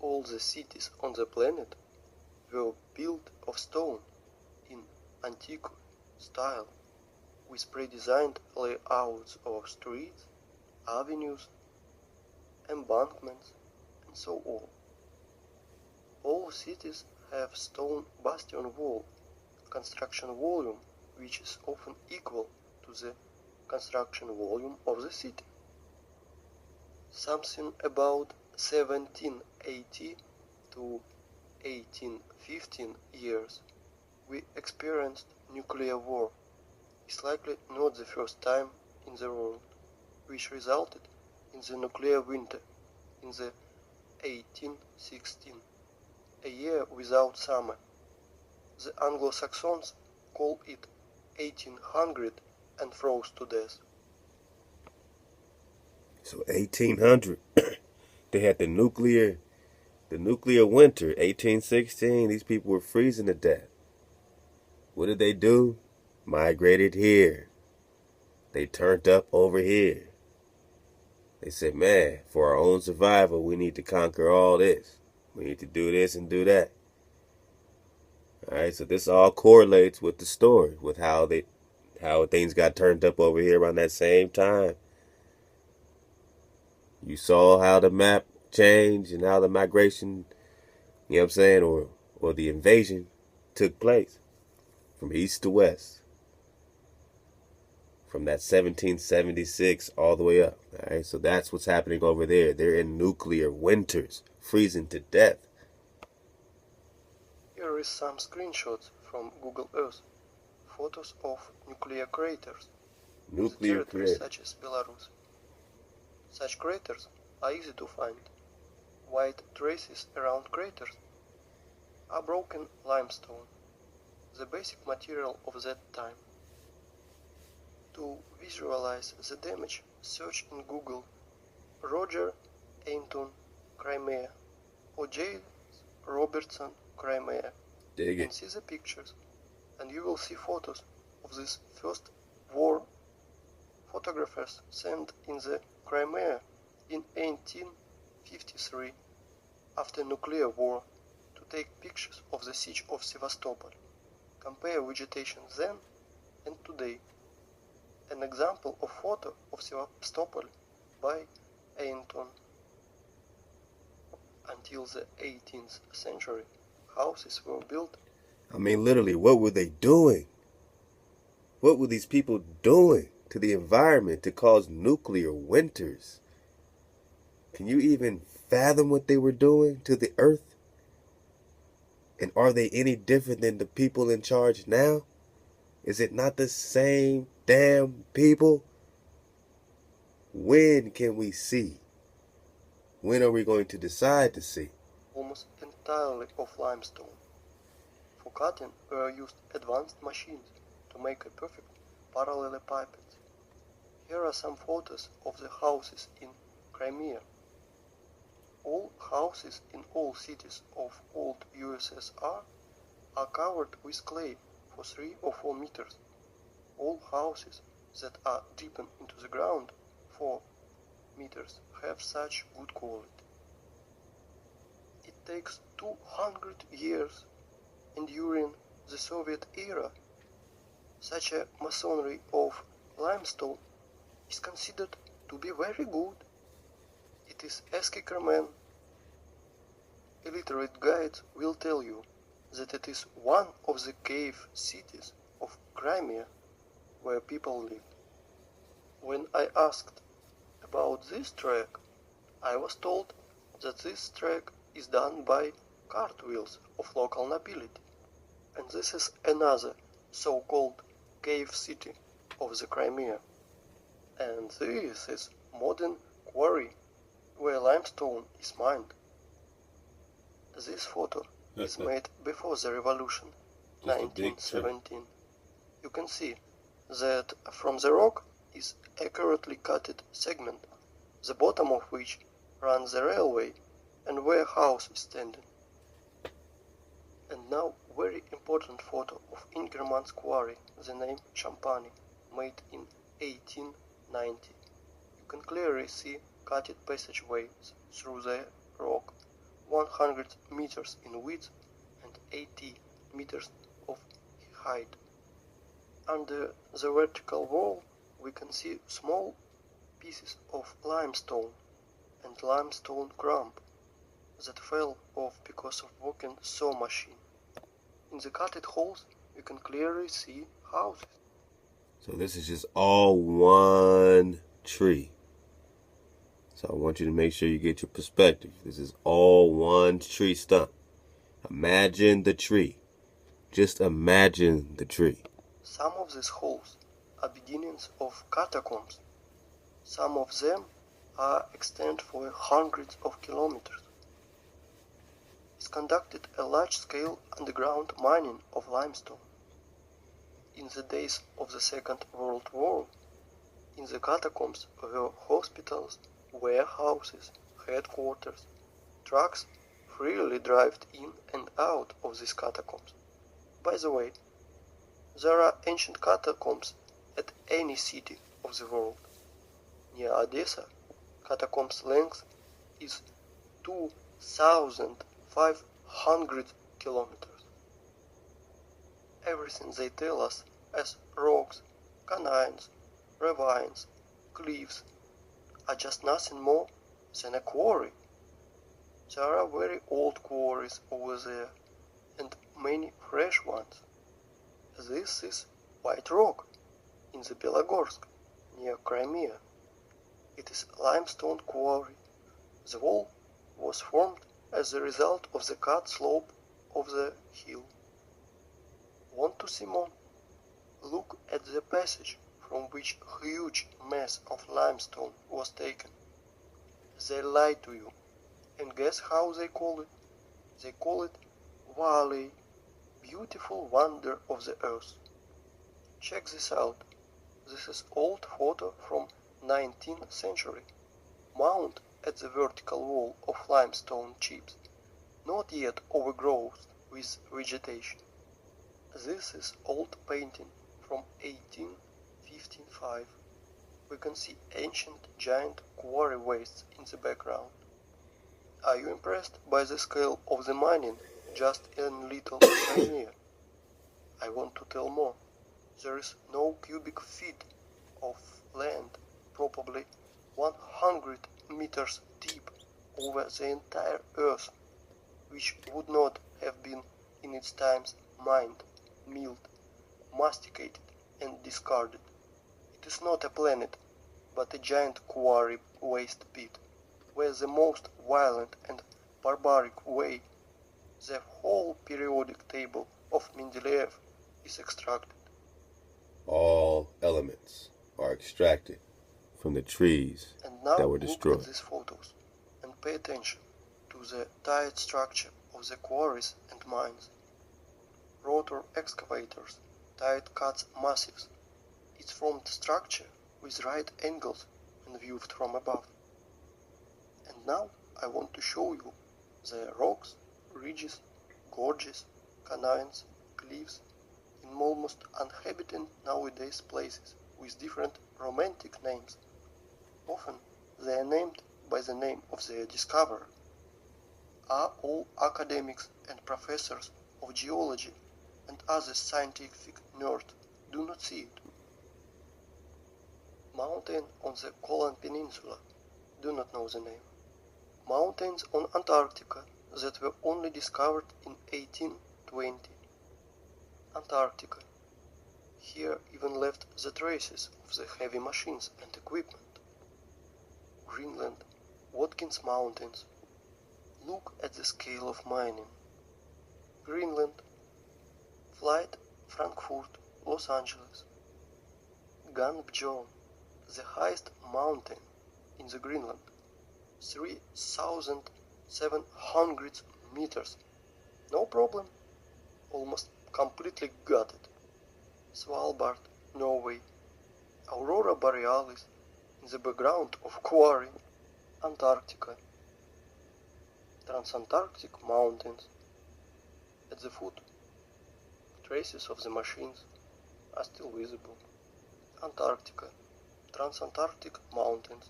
All the cities on the planet were built of stone in antique style, with pre-designed layouts of streets, avenues, embankments, and so on. All cities have stone bastion wall, construction volume which is often equal to the construction volume of the city. Something about 1780 to 1815 years, we experienced nuclear war. It's likely not the first time in the world, which resulted in the nuclear winter in the 1816, a year without summer. The Anglo-Saxons call it 1800 and froze to death. So 1800, they had the nuclear winter, 1816. These people were freezing to death. What did they do? Migrated here. They turned up over here. They said, man, for our own survival, we need to conquer all this. We need to do this and do that. All right, so this all correlates with the story, with how things got turned up over here around that same time. You saw how the map changed and how the migration, you know what I'm saying, or the invasion took place from east to west. From that 1776 all the way up. All right, so that's what's happening over there. They're in nuclear winters, freezing to death. Here is some screenshots from Google Earth. Photos of nuclear craters. Nuclear territories such as Belarus. Such craters are easy to find. White traces around craters are broken limestone, the basic material of that time. To visualize the damage, search in Google Roger Ainton Crimea or J. Robertson Crimea and see the pictures, and you will see photos of this first war photographers sent in the Crimea in 1853 after nuclear war to take pictures of the siege of Sevastopol. Compare vegetation then and today. An example of photo of Sevastopol by Ainton. Until the 18th century, houses were built. I mean, literally, what were they doing? What were these people doing to the environment to cause nuclear winters? Can you even fathom what they were doing to the earth? And are they any different than the people in charge now? Is it not the same damn people? When can we see? When are we going to decide to see? Almost entirely of limestone. For cutting were used advanced machines to make a perfect parallelepiped. Here are some photos of the houses in Crimea. All houses in all cities of old USSR are covered with clay for 3 or 4 meters. All houses that are deepened into the ground 4 meters have such good quality. It takes 200 years, and during the Soviet era, such a masonry of limestone is considered to be very good. It is Eskickerman. Illiterate guides will tell you that it is one of the cave cities of Crimea where people lived. When I asked about this trek, I was told that this trek is done by cartwheels of local nobility, and this is another so-called cave city of the Crimea. And this is modern quarry where limestone is mined. This photo is made before the revolution, 1917. You can see that from the rock is accurately cutted segment, the bottom of which runs the railway and where a house is standing. And now very important photo of Ingerman's quarry, the name Champagne, made in 1890. You can clearly see cutted passageways through the rock, 100 meters in width and 80 meters of height. Under the vertical wall we can see small pieces of limestone and limestone crumb that fell off because of working saw machine. In the cutted holes you can clearly see houses. So this is just all one tree. So I want you to make sure you get your perspective. This is all one tree stump. Imagine the tree. Just imagine the tree. Some of these holes are beginnings of catacombs. Some of them are extend for hundreds of kilometers. It's conducted a large-scale underground mining of limestone. In the days of the Second World War, in the catacombs were hospitals, warehouses, headquarters. Trucks freely drive in and out of these catacombs. By the way, there are ancient catacombs at any city of the world. Near Odessa, catacombs' length is 2,500 kilometers. Everything they tell us as rocks, canines, ravines, cliffs are just nothing more than a quarry. There are very old quarries over there and many fresh ones. This is White Rock in the Belogorsk near Crimea. It is a limestone quarry. The wall was formed as a result of the cut slope of the hill. Want to see more? Look at the passage from which huge mass of limestone was taken. They lie to you, and guess how they call it? They call it Valley, beautiful wonder of the earth. Check this out. This is old photo from 19th century, mounted at the vertical wall of limestone chips, not yet overgrown with vegetation. This is old painting from 1855. We can see ancient giant quarry wastes in the background. Are you impressed by the scale of the mining just in little Crimea? I want to tell more. There is no cubic feet of land, probably 100 meters deep over the entire earth, which would not have been in its times mined, milled, masticated and discarded. It is not a planet, but a giant quarry waste pit. where the most violent and barbaric way, the whole periodic table of Mendeleev is extracted. All elements are extracted from the trees And now that were look destroyed. at these photos and pay attention to the tight structure of the quarries and mines. Rotor excavators, tight cuts massives. It's formed structure with right angles when viewed from above. And now I want to show you the rocks, ridges, gorges, canyons, cliffs in almost uninhabited nowadays places with different romantic names. Often they are named by the name of their discoverer. All academics and professors of geology and other scientific nerds do not see it. Mountain on the Kolan Peninsula, do not know the name. Mountains on Antarctica that were only discovered in 1820. Antarctica. Here even left the traces of the heavy machines and equipment. Greenland, Watkins Mountains. Look at the scale of mining. Greenland, Flight, Frankfurt, Los Angeles. Gangbjorn, the highest mountain in the Greenland, 3,700 meters. No problem, almost completely gutted. Svalbard, Norway. Aurora Borealis in the background of quarry, Antarctica. Transantarctic mountains. At the foot, traces of the machines are still visible. Antarctica, Transantarctic mountains,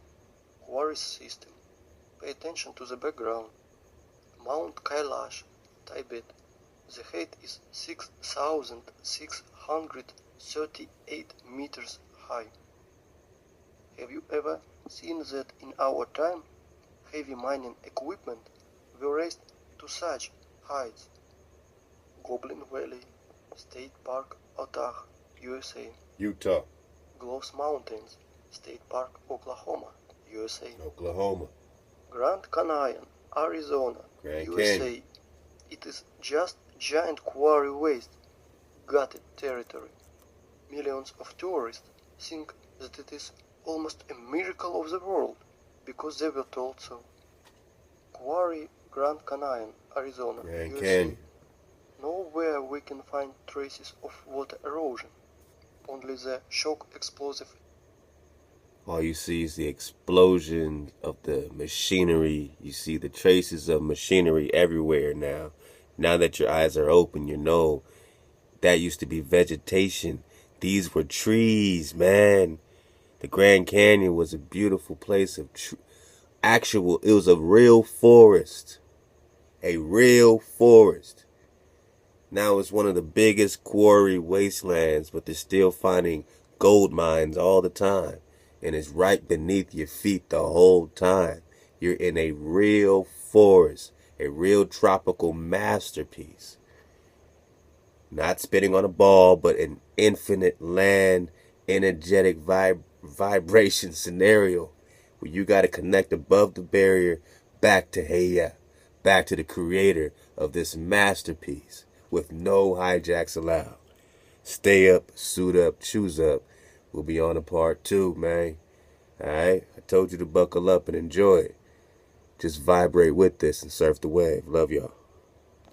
quarry system. Pay attention to the background. Mount Kailash, Tibet. The height is 6,638 meters high. Have you ever seen that in our time heavy mining equipment were raised to such heights? Goblin Valley, State Park, Utah, USA. Utah. Gloss Mountains, State Park, Oklahoma, USA. Oklahoma. Grand Canyon, Arizona, Grand USA. Canyon. It is just giant quarry waste, gutted territory. Millions of tourists think that it is almost a miracle of the world because they were told so. Quarry, Grand Canyon, Arizona, Grand USA. Canyon. Nowhere we can find traces of water erosion, only the shock explosive. All you see is the explosion of the machinery. You see the traces of machinery everywhere now. Now that your eyes are open, you know that used to be vegetation. These were trees, man. The Grand Canyon was a beautiful place of it was a real forest. A real forest. Now it's one of the biggest quarry wastelands, but they're still finding gold mines all the time. And it's right beneath your feet the whole time. You're in a real forest, a real tropical masterpiece. Not spitting on a ball, but an infinite land, energetic vibration scenario where you got to connect above the barrier back to Heya, back to the creator of this masterpiece with no hijacks allowed. Stay up, suit up, choose up. We'll be on a part 2, man. Alright? I told you to buckle up and enjoy it. Just vibrate with this and surf the wave. Love y'all.